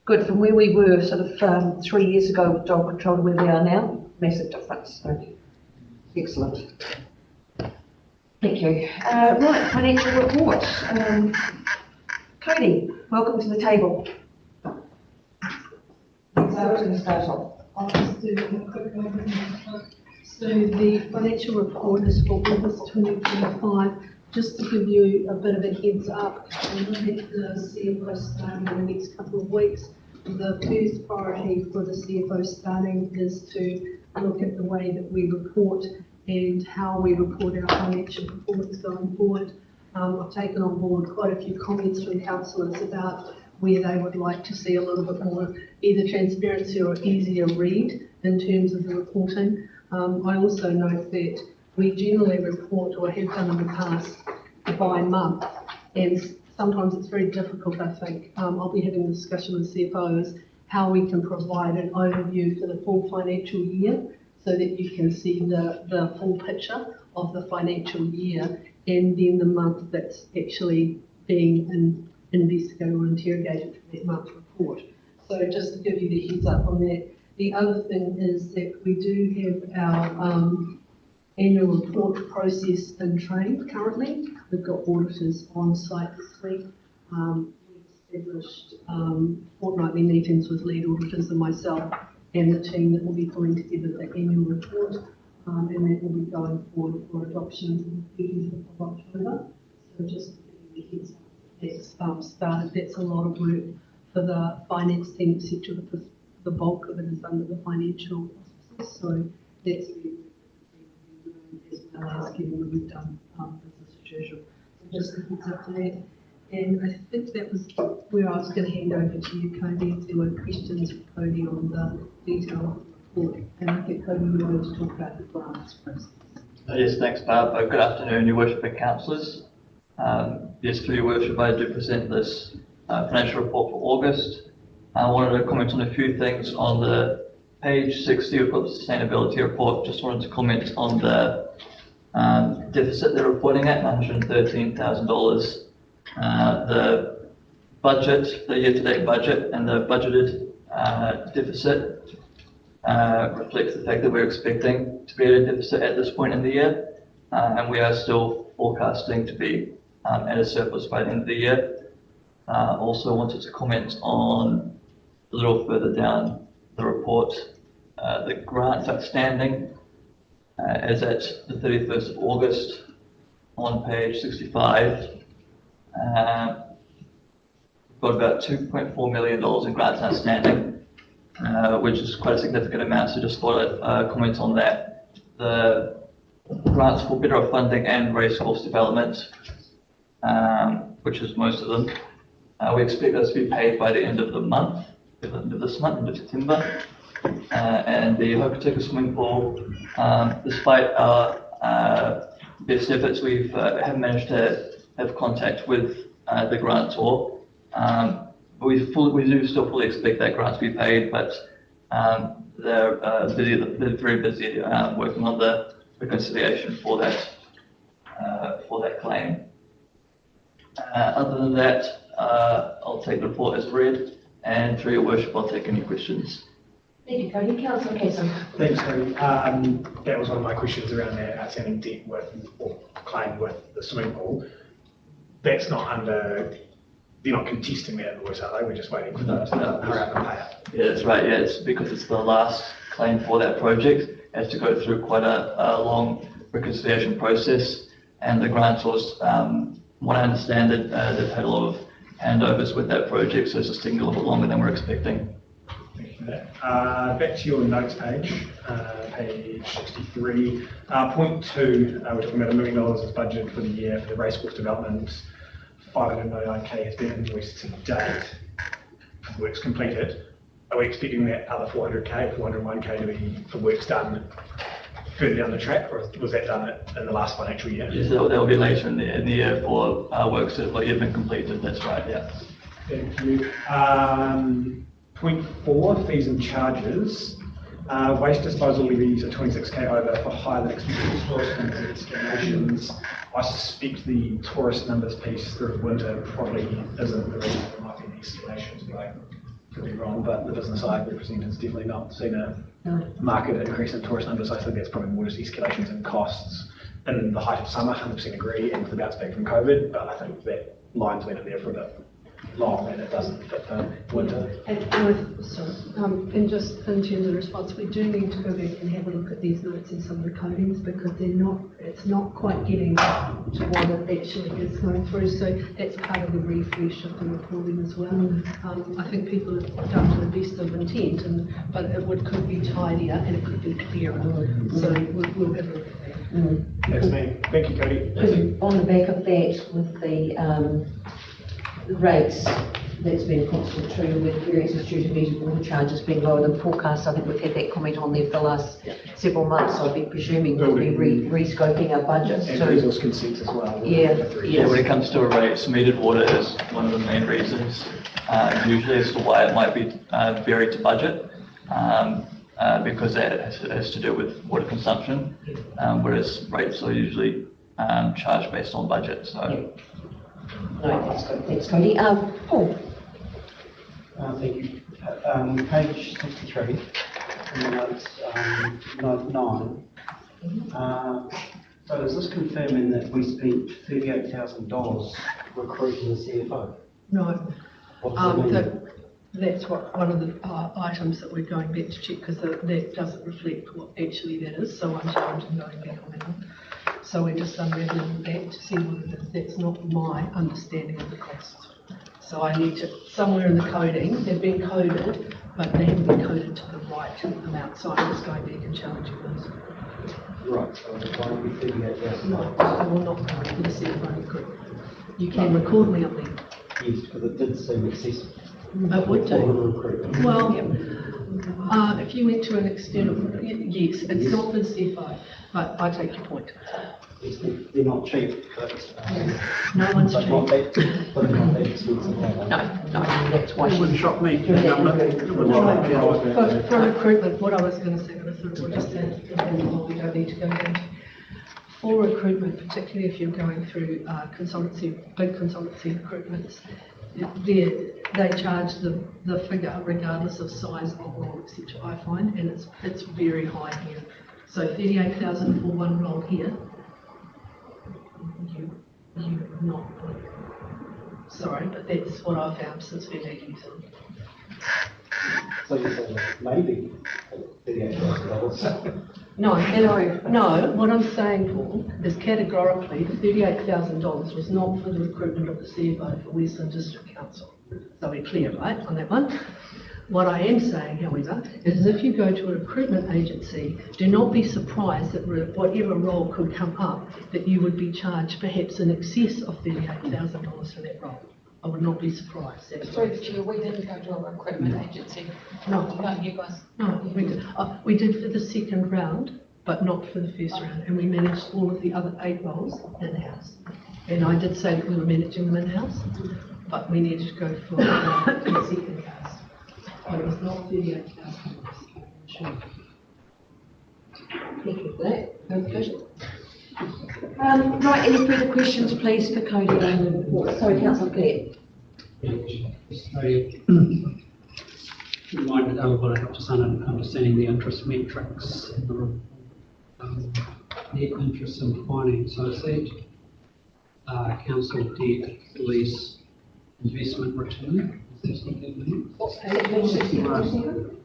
good from where we were sort of 3 years ago with dog control to where we are now. Massive difference. So, excellent. Thank you. Right, financial report. Cody, welcome to the table. So we're going to start off. I'll just do a quick overview. So the financial report is for August 2025. Just to give you a bit of a heads up, and look at the CFO starting in the next couple of weeks. The first priority for the CFO starting is to look at the way that we report and how we report our financial performance going forward. I've taken on board quite a few comments from councillors about where they would like to see a little bit more either transparency or easier read in terms of the reporting. I also note that we generally report, or have done in the past, by month, and sometimes it's very difficult, I think. I'll be having a discussion with CFOs how we can provide an overview for the full financial year so that you can see the full picture of the financial year and then the month that's actually being investigated or interrogated for that month's report. So just to give you the heads up on that. The other thing is that we do have our annual report process in train currently. We've got auditors on site this week. We've established fortnightly meetings with lead auditors and myself and the team that will be pulling together the annual report, and that will be going forward for adoption on the 30th of October. So just to give you the heads up, that's started. That's a lot of work for the finance team, etc. Because the bulk of it is under the financial officers. So that's as well as given that we've done business as usual. So just a heads up to that. And I think that was where I was going to hand over to you, Cody, if there were questions for Cody on the detail of the report. And I think Cody, you wanted to talk about the grants process. Yes, thanks, Barb. Good afternoon, Your Worship and Councillors. Yes, through Your Worship, I do present this financial report for August. I wanted to comment on a few things. On the page 60, we've got the sustainability report. Just wanted to comment on the deficit they're reporting at, $113,000. The budget, the year-to-date budget, and the budgeted deficit reflects the fact that we're expecting to be at a deficit at this point in the year, and we are still forecasting to be at a surplus by the end of the year. Also wanted to comment on a little further down the report, the grants outstanding as at the 31st of August on page 65. We've got about $2.4 million in grants outstanding, which is quite a significant amount, so just thought I'd comment on that. The grants for Better Off Funding and Racecourse Development, which is most of them, we expect those to be paid by the end of the month, the end of this month, end of September. And the Hokitika Swimming Pool, despite our best efforts, we have managed to have contact with the grantor. We do still fully expect that grant to be paid, but they're very busy working on the reconciliation for that claim. Other than that, I'll take the report as read, and through Your Worship, I'll take any questions. Thank you, Cody. Councillor Cason. Thanks, Cody. That was one of my questions around the outstanding debt with, or claim with the swimming pool. That's not under, they're not contesting that invoice, are they? We're just waiting for them to hurry up and pay it. Yeah, that's right. Yeah, it's because it's the last claim for that project. It has to go through quite a long reconciliation process, and the grantors, what I understand, it, they've had a lot of handovers with that project, so it's just taking a little bit longer than we're expecting. Thank you for that. Back to your notes page, page 63. Point 2, we're talking about $1 million as budget for the year for the racecourse development. 599k has been invoiced to date for works completed. Are we expecting that other 400k, 401k to be for works done further down the track, or was that done in the last financial year? Yes, that will be later in the year for works that have not yet been completed. That's right, yeah. Thank you. Point 4, fees and charges. Waste disposal levies are 26k over for higher than expected tourist numbers escalations. I suspect the tourist numbers piece through winter probably isn't the reason there might be an escalation, but I could be wrong, but the business I represent has definitely not seen a market increase in tourist numbers. I think that's probably more just escalations in costs in the height of summer, 100% agree, and the bounce back from COVID, but I think that line's been in there for a bit long and it doesn't fit the winter. And just in terms of response, we do need to go back and have a look at these notes and some of the codings, because it's not quite getting to what it actually is going through. So that's part of the refresh of the reporting as well. I think people have done to the best of intent, but it could be tidier and it could be clearer. So we'll have a look at that. That's me. Thank you, Cody. On the back of that, with the rates, that's been a constant trend with variances due to metered water charges being lower than forecast. I think we've had that comment on there for the last several months. I'd be presuming we'll be re-scoping our budgets And too. resource consents as well. Yeah, Yeah, when it comes to rates, metered water is one of the main reasons, usually as to why it might be varied to budget, because that has to do with water consumption, whereas rates are usually charged based on budget, so. No, that's good. Thanks, Cody. Paul? Thank you. Page 63, in the notes, note 9. So is this confirming that we spent $38,000 recruiting the CFO? No. What does that mean? That's one of the items that we're going back to check, because that doesn't reflect what actually that is, so I'm challenging going back on that one. So we're just unraveling that to see what it is. That's not my understanding of the costs. So I need to, somewhere in the coding, they've been coded, but they haven't been coded to the right amount, so I'm just going back and challenging those. Right, so it's going to be 38,000. No, I will not code for the CFO recruitment. You can record me on there. Yes, because it did seem excessive. It would For the do. recruitment. Well, if you went to an external, yes, it's not for the CFO, but I take your point. Yes, they're not cheap, but. No one's but not cheap. but not that expensive. No, that's why. It wouldn't shock me. The number. It wouldn't shock me. For recruitment, what I was going to say, but I thought we'll just say, we don't need to go into. For recruitment, particularly if you're going through big consultancy recruitments, they charge the figure regardless of size of role, etc. I find, and it's very high here. So 38,000 for one role here. You not. Sorry, but that's what I've found since we've had you. So you're saying maybe $38,000? No, what I'm saying, Paul, is categorically the $38,000 was not for the recruitment of the CFO for Western District Council. So we're clear, right, on that one? What I am saying, however, is if you go to a recruitment agency, do not be surprised that whatever role could come up, that you would be charged perhaps in excess of $38,000 for that role. I would not be surprised. Through the chair, we didn't go to a recruitment agency. No. No, you guys. No, we did for the second round, but not for the first round, and we managed all of the other 8 roles in-house. And I did say that we were managing them in-house, but we needed to go for the second cast. But it was not 38,000. Sure. Thank you for that. Clarification. Right, any further questions, please, for Cody? Sorry, Councillor Clare. Reminded what I have to understanding the interest metrics, the net interest and finance. So is that council debt, lease, investment return? Is that something new? What's page 61?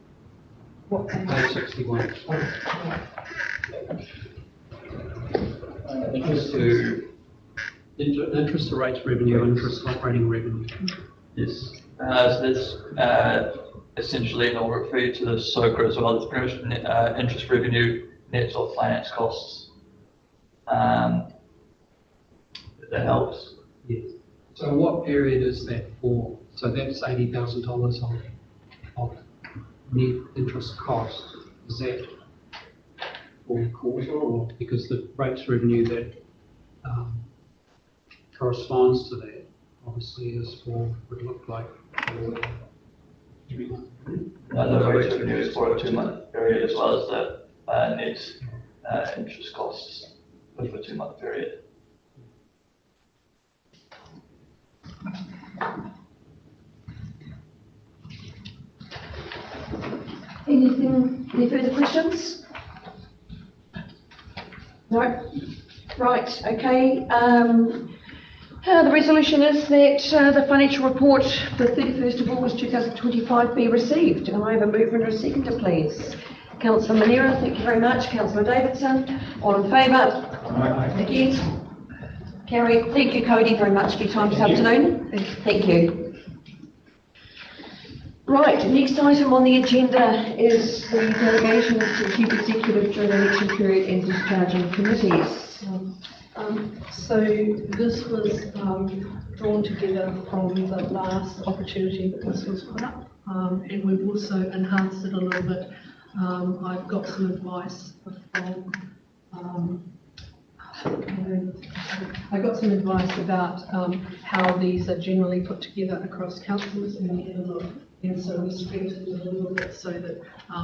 What Page 61. Interest to rates revenue, interest operating revenue. Yes. So that's essentially, and I'll refer you to the SOCA as well, it's pretty much interest revenue, nets of finance costs. That helps. Yes. So what period is that for? So that's $80,000 of net interest cost. Is that for the quarter, or because the rates revenue that corresponds to that obviously is for, would look like for 3 months. No, the rates revenue is for a 2-month period as well as the net interest costs for the 2-month period. Any further questions? No? Right, okay. The resolution is that the financial report for the 31st of August 2025 be received. And I have a mover and a seconder, please. Councillor Manera, thank you very much. Councillor Davidson, all in favour? Against? Carried. Thank you, Cody, very much for your time this afternoon. Thank you. Right, next item on the agenda is the delegation to the Chief Executive during the election period and discharging committees. So this was drawn together from the last opportunity that this was put up, and we've also enhanced it a little bit. I've got some advice about how these are generally put together across councils, and so we strengthened it a little bit so that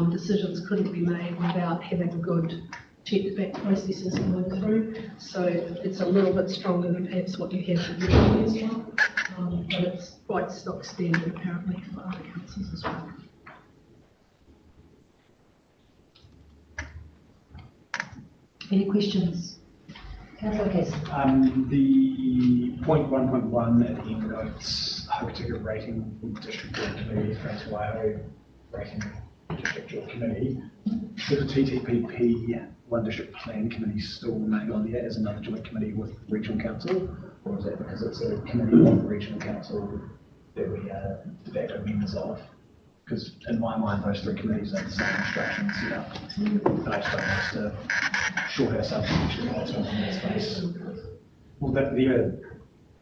decisions couldn't be made without having good check-back processes going through. So it's a little bit stronger than perhaps what you have usually as well, but it's quite stock standard apparently for other councils as well. Any questions? Councillor Cass. The point 1.1 at the end notes, Hokitika rating district joint committee, Francois Waiho rating district joint committee. Should the TTPP one district plan committee still remain on there as another joint committee with regional council, or is that because it's a committee with regional council that we are de facto members of? Because in my mind, those three committees are the same structure and set up. And I just don't want us to short ourselves in that space. Well,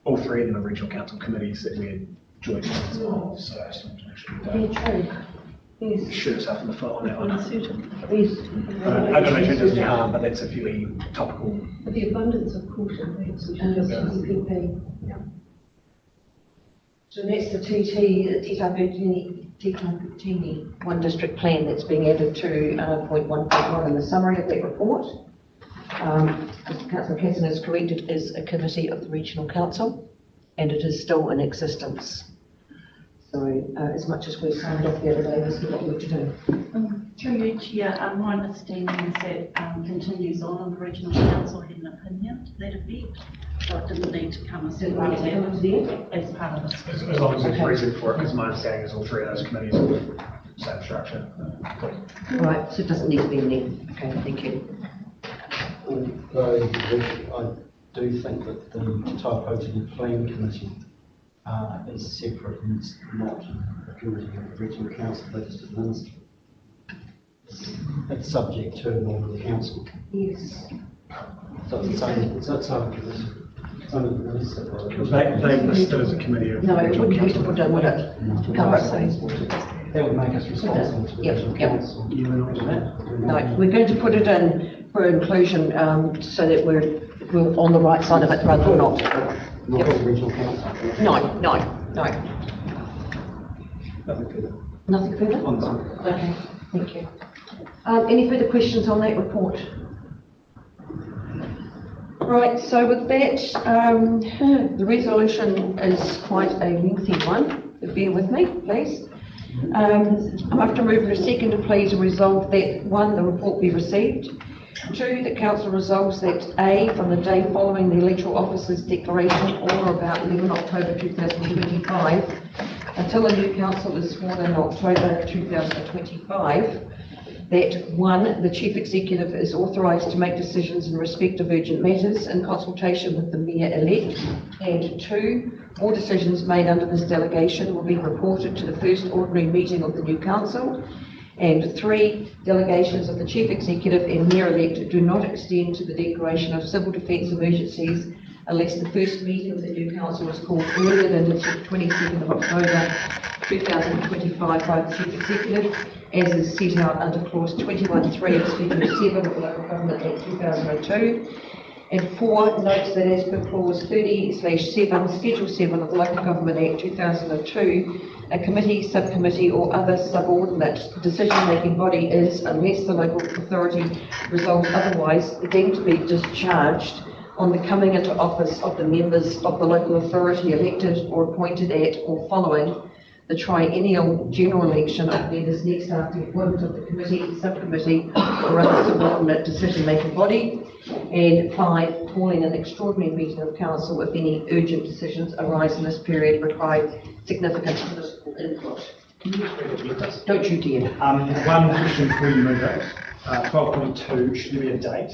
all three of them are regional council committees that we're joint members of, so I just want to make sure we don't shoot ourselves in the foot on that one. I don't know if it does any harm, but that's a fairly topical. But the abundance of caution, perhaps we should just TPP. Yeah. So that's the Tīkā one district plan that's being added to point 1.1 in the summary of that report. As Councillor Casson is correct, it is a committee of the Regional Council and it is still in existence. So as much as we signed off the other day, there's still work to do. Through you, Chair, my understanding is that continues on and the Regional Council had an opinion to that effect, so it didn't need to come as part of this. As long as there's reason for it, because my understanding is all three of those committees are the same structure. Right, so it doesn't need to be in there. Okay, thank you. Although I do think that the Tīkā Plan Committee is separate and it's not a committee of the Regional Council, they just administer. It's subject to an order of the council. Yes. So it's its own committee. It's only administered by the They listed as a committee of no, it regional wouldn't be council. put down, would it? To cover it. That would make us responsible to the Regional Council. No, we're going to put it in for inclusion so that we're on the right side of it rather than not. Not the Regional Council. No. Nothing further. Nothing further? Okay, thank you. Any further questions on that report? Right, so with that, the resolution is quite a lengthy one. Bear with me, please. I'm after moving a second to please resolve that 1, the report be received. 2, the council resolves that A, from the day following the electoral officer's declaration on or about 11 October 2025, until a new council is sworn in October 2025, that 1, the chief executive is authorised to make decisions in respect of urgent matters in consultation with the mayor-elect, and 2, all decisions made under this delegation will be reported to the first ordinary meeting of the new council, and 3, delegations of the chief executive and mayor-elect do not extend to the declaration of civil defence emergencies unless the first meeting of the new council is called earlier than the 22nd of October 2025 by the chief executive, as is set out under clause 21.3 of Schedule 7 of the Local Government Act 2002. And 4, notes that as per clause 30/7, Schedule 7 of the Local Government Act 2002, a committee, subcommittee or other subordinate decision-making body is, unless the local authority resolves otherwise, deemed to be discharged on the coming into office of the members of the local authority elected or appointed at or following the triennial general election of members next after the appointment of the committee, subcommittee or other subordinate decision-making body. And 5, calling an extraordinary meeting of council if any urgent decisions arise in this period require significant political input. Can you just read it with us? Don't you dare. One question before you move out. 12.2, should there be a date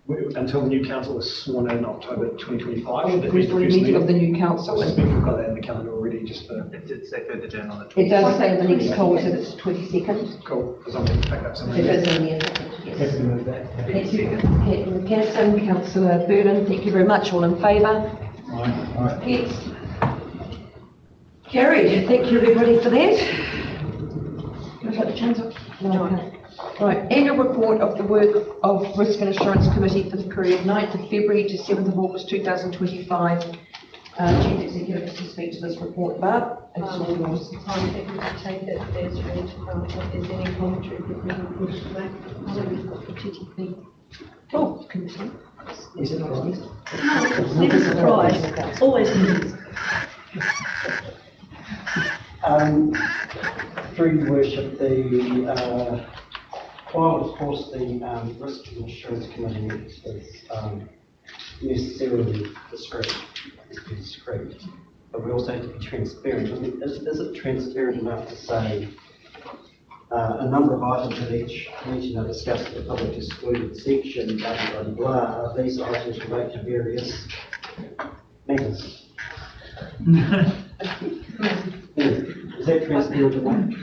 until the new council is sworn in October 2025? The first meeting of the new council. I suspect we've got that in the calendar already, just for... It did say further down on the 20th. It does say in the next call that it's 22nd. Cool, because I'm going to pick up some of It that. is in there, yes. Happy to move that. Thank you, Councillor Casson, Councillor Burden, thank you very much, all in favour? Aye. Against? Carried, thank you everybody for that. Can I take the chains off? No, okay. Right, annual report of the work of Risk and Assurance Committee for the period 9th of February to 7th of August 2025. Chief Executive to speak to this report, Barb. It's all yours. I'm happy to take it as read, if there's any commentary that we can push to make. So we've got the TTP. Oh, committee. Is it always? Never surprise, always news. Through your worship, while of course the Risk and Assurance Committee is necessarily discreet, but we also have to be transparent. I mean, is it transparent enough to say a number of items in each meeting are discussed in the public excluded section, blah, blah, blah, these items relate to various matters? Is that transparent enough?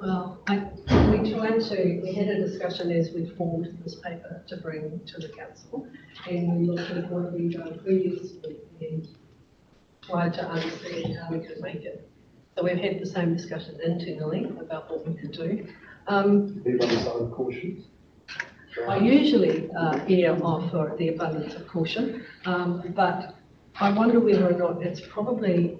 Well, we had a discussion as we formed this paper to bring to the council, and we looked at what we've done previously and tried to understand how we could make it. So we've had the same discussion internally about what we could do. Caution. I usually err off for the abundance of caution, but I wonder whether or not it's probably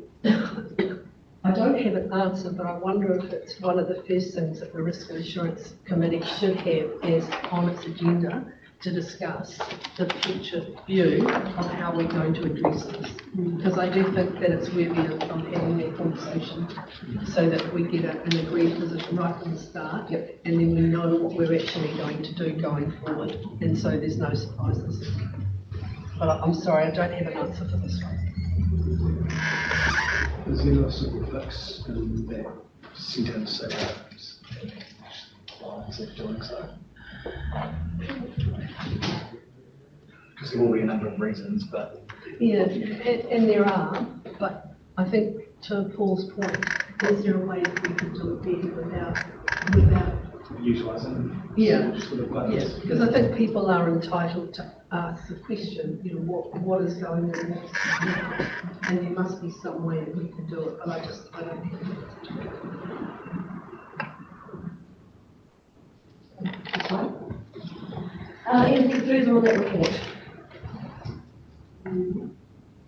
I don't have an answer, but I wonder if it's one of the first things that the Risk and Assurance Committee should have as on its agenda to discuss the future view of how we're going to address this. Because I do think that it's worthy of having that conversation so that we get an agreed position right from the start, and then we know what we're actually going to do going forward, and so there's no surprises. But I'm sorry, I don't have an answer for this one. Is there a sort of fix in that sentence lines of doing so? Because there will be a number of reasons, but... Yeah, and there are, but I think to Paul's point, is there a way that we can do it better without utilising? Yeah, yes, because I think people are entitled to ask the question, you know, what is going on now? And there must be some way that we can do it, but I don't think That's right. Anything further on that report?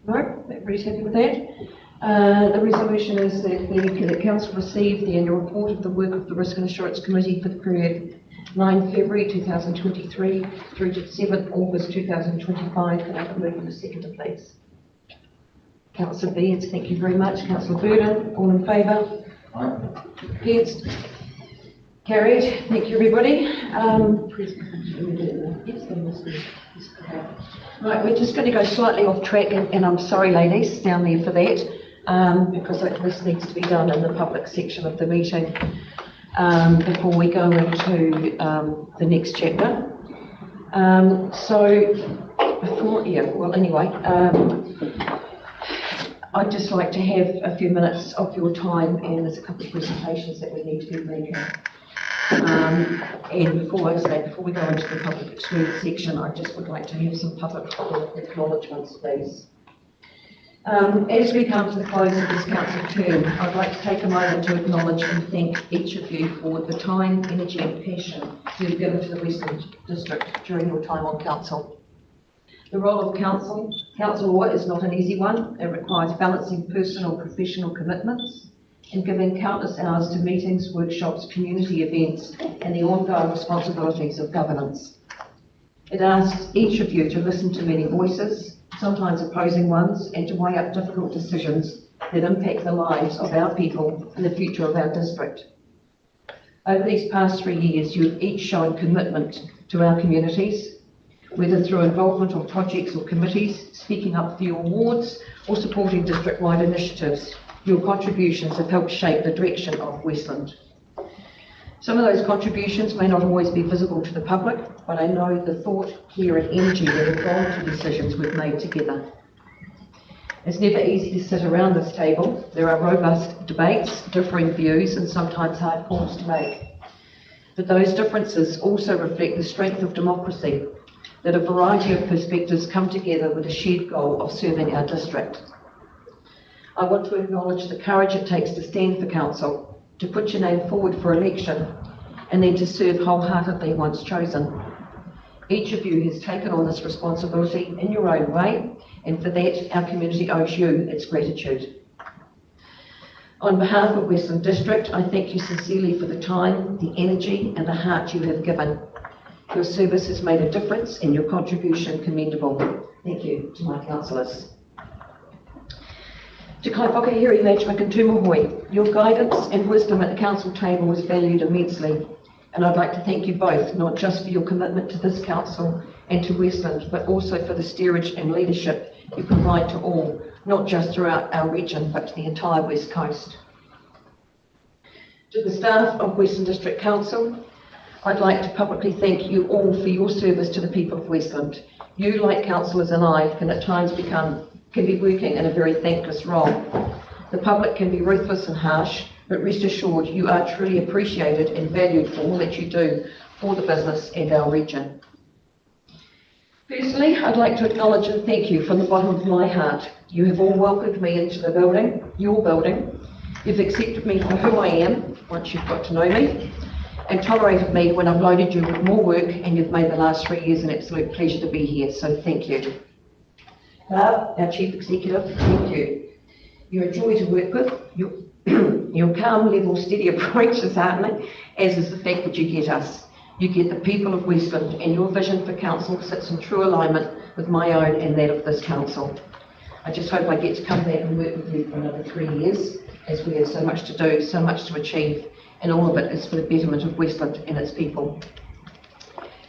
No, everybody's happy with that. The resolution is that the council received the annual report of the work of the Risk and Assurance Committee for the period 9 February 2023 through to 7 August 2025. Can I move in a second, please? Councillor Beards, thank you very much. Councillor Burden, all in favour? Against? Carried. Thank you, everybody. Right, we're just going to go slightly off track, and I'm sorry, ladies, down there for that, because this needs to be done in the public section of the meeting before we go into the next chapter. I'd just like to have a few minutes of your time, and there's a couple of presentations that we need to be making. And before we go into the public excluded section, I just would like to have some public acknowledgements, please. As we come to the close of this council term, I'd like to take a moment to acknowledge and thank each of you for the time, energy and passion you've given to the Westland District during your time on council. The role of councillor is not an easy one. It requires balancing personal and professional commitments and giving countless hours to meetings, workshops, community events and the ongoing responsibilities of governance. It asks each of you to listen to many voices, sometimes opposing ones, and to weigh up difficult decisions that impact the lives of our people and the future of our district. Over these past 3 years, you have each shown commitment to our communities, whether through involvement on projects or committees, speaking up for your wards, or supporting district-wide initiatives. Your contributions have helped shape the direction of Westland. Some of those contributions may not always be visible to the public, but I know the thought, care and energy that have gone to decisions we've made together. It's never easy to sit around this table. There are robust debates, differing views and sometimes hard calls to make. But those differences also reflect the strength of democracy, that a variety of perspectives come together with a shared goal of serving our district. I want to acknowledge the courage it takes to stand for council, to put your name forward for election, and then to serve wholeheartedly once chosen. Each of you has taken on this responsibility in your own way, and for that our community owes you its gratitude. On behalf of Westland District, I thank you sincerely for the time, the energy and the heart you have given. Your service has made a difference and your contribution commendable. Thank you to my councillors. Te kai whakahiri Matchmak and Tūmahoi, your guidance and wisdom at the council table was valued immensely, and I'd like to thank you both, not just for your commitment to this council and to Westland, but also for the steerage and leadership you provide to all, not just throughout our region, but to the entire West Coast. To the staff of Westland District Council, I'd like to publicly thank you all for your service to the people of Westland. You, like councillors and I, can at times can be working in a very thankless role. The public can be ruthless and harsh, but rest assured you are truly appreciated and valued for all that you do for the business and our region. Personally, I'd like to acknowledge and thank you from the bottom of my heart. You have all welcomed me into the building, your building. You've accepted me for who I am, once you've got to know me, and tolerated me when I've loaded you with more work, and you've made the last 3 years an absolute pleasure to be here, so thank you. Barb, our Chief Executive, thank you. You're a joy to work with. Your calm, level, steady approach is heartening, as is the fact that you get us. You get the people of Westland, and your vision for council sits in true alignment with my own and that of this council. I just hope I get to come back and work with you for another 3 years, as we have so much to do, so much to achieve, and all of it is for the betterment of Westland and its people.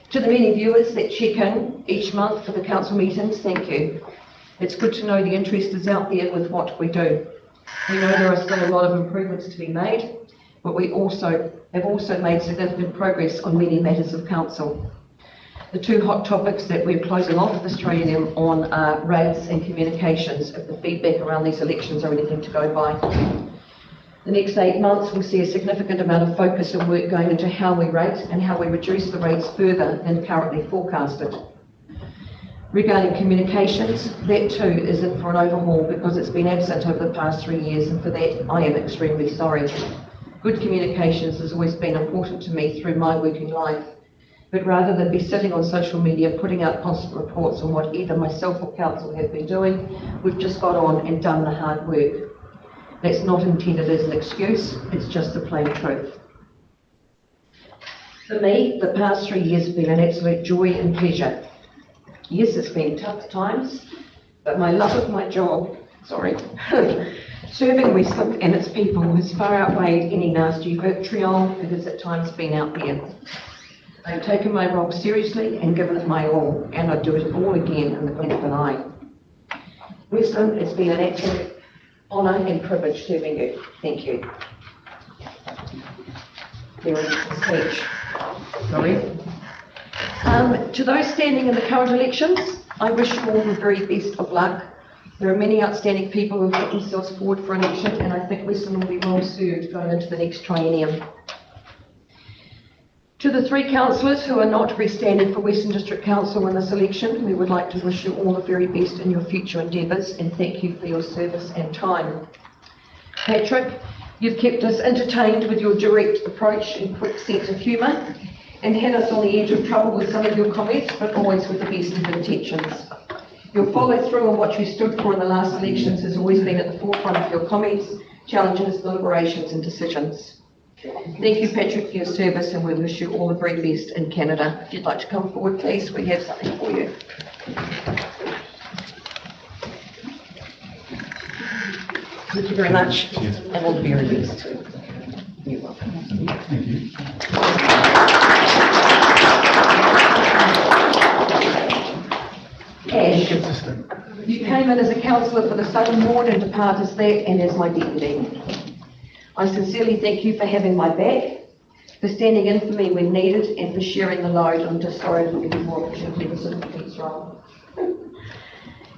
To the many viewers that check in each month for the council meetings, thank you. It's good to know the interest is out there with what we do. We know there are still a lot of improvements to be made, but we have also made significant progress on many matters of council. The two hot topics that we're closing off this training on are rates and communications, if the feedback around these elections are anything to go by. The next 8 months will see a significant amount of focus and work going into how we rate and how we reduce the rates further than currently forecasted. Regarding communications, that too is in for an overhaul because it's been absent over the past 3 years, and for that I am extremely sorry. Good communications has always been important to me through my working life, but rather than be sitting on social media putting out constant reports on what either myself or council have been doing, we've just got on and done the hard work. That's not intended as an excuse, it's just the plain truth. For me, the past 3 years have been an absolute joy and pleasure. Yes, it's been tough times, but my love of my job, serving Westland and its people has far outweighed any nasty vitriol that has at times been out there. I've taken my role seriously and given it my all, and I'd do it all again in the blink of an eye. Westland, it's been an absolute honour and privilege serving you. Thank you. There is the speech. To those standing in the current elections, I wish you all the very best of luck. There are many outstanding people who have put themselves forward for election, and I think Westland will be well served going into the next triennium. To the 3 councillors who are not freestanding for Western District Council in this election, we would like to wish you all the very best in your future endeavours and thank you for your service and time. Patrick, you've kept us entertained with your direct approach and quick sense of humour, and had us on the edge of trouble with some of your comments, but always with the best of intentions. Your follow through on what you stood for in the last elections has always been at the forefront of your comments, challenges, deliberations and decisions. Thank you, Patrick, for your service, and we wish you all the very best in Canada. If you'd like to come forward, please, we have something for you. Thank you very much, and all the very best. You're welcome. Thank you. Ash, you came in as a councillor for the Southern Ward and depart as that and as my deputy. I sincerely thank you for having my back, for standing in for me when needed, and for sharing the load. I'm just sorry I didn't give you more opportunity to sit in Pete's role.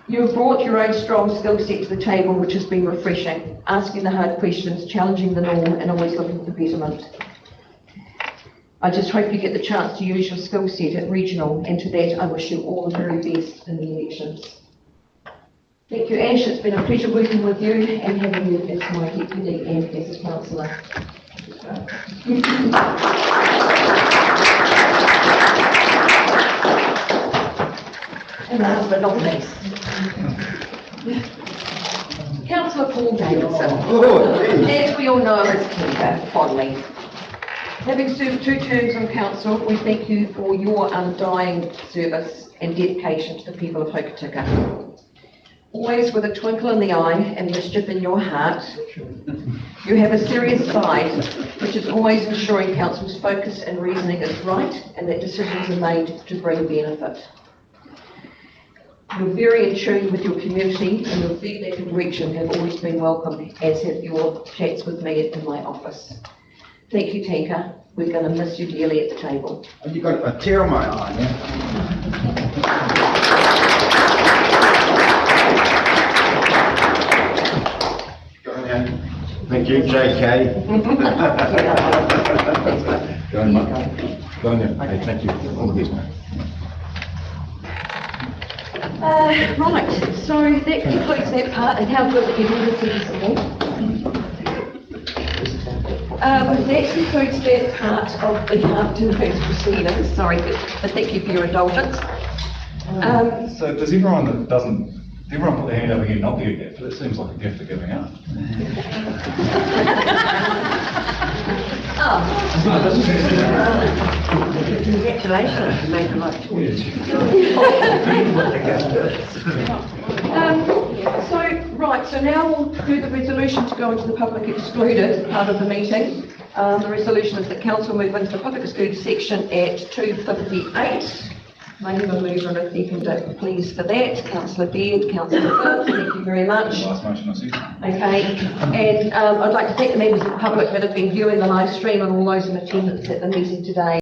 You have brought your own strong skill set to the table, which has been refreshing, asking the hard questions, challenging the norm, and always looking for betterment. I just hope you get the chance to use your skill set at regional, and to that I wish you all the very best in the elections. Thank you, Ash. It's been a pleasure working with you and having you as my deputy and as a councillor. And last but not least, Councillor Paul Davidson. As we all know, is Kinder fondly. Having served 2 terms on council, we thank you for your undying service and dedication to the people of Hokitika. Always with a twinkle in the eye and mischief in your heart, you have a serious side, which is always ensuring council's focus and reasoning is right and that decisions are made to bring benefit. You're very in tune with your community, and your feedback and direction have always been welcome, as have your chats with me in my office. Thank you, Tinker. We're going to miss you dearly at the table. Have you got a tear in my eye now? Thank you, JK. Go on, mate. Go on then. Hey, thank you. All the best, mate. Right, so that concludes that part, and how good that you did this that concludes that part of the afternoon's proceedings. Sorry, but thank you for your indulgence. So does everyone that doesn't, everyone put their hand up again, not the gift? It seems like a gift they're giving out. Congratulations, you made the right choice. So now we'll do the resolution to go into the public excluded part of the meeting. The resolution is that council move into the public excluded section at 2:58. May I have a mover and a seconder, please, for that? Councillor Baird, Councillor Phillips, thank you very much. Last motion I see. Okay, and I'd like to thank the members of the public that have been viewing the live stream and all those in attendance at the meeting today.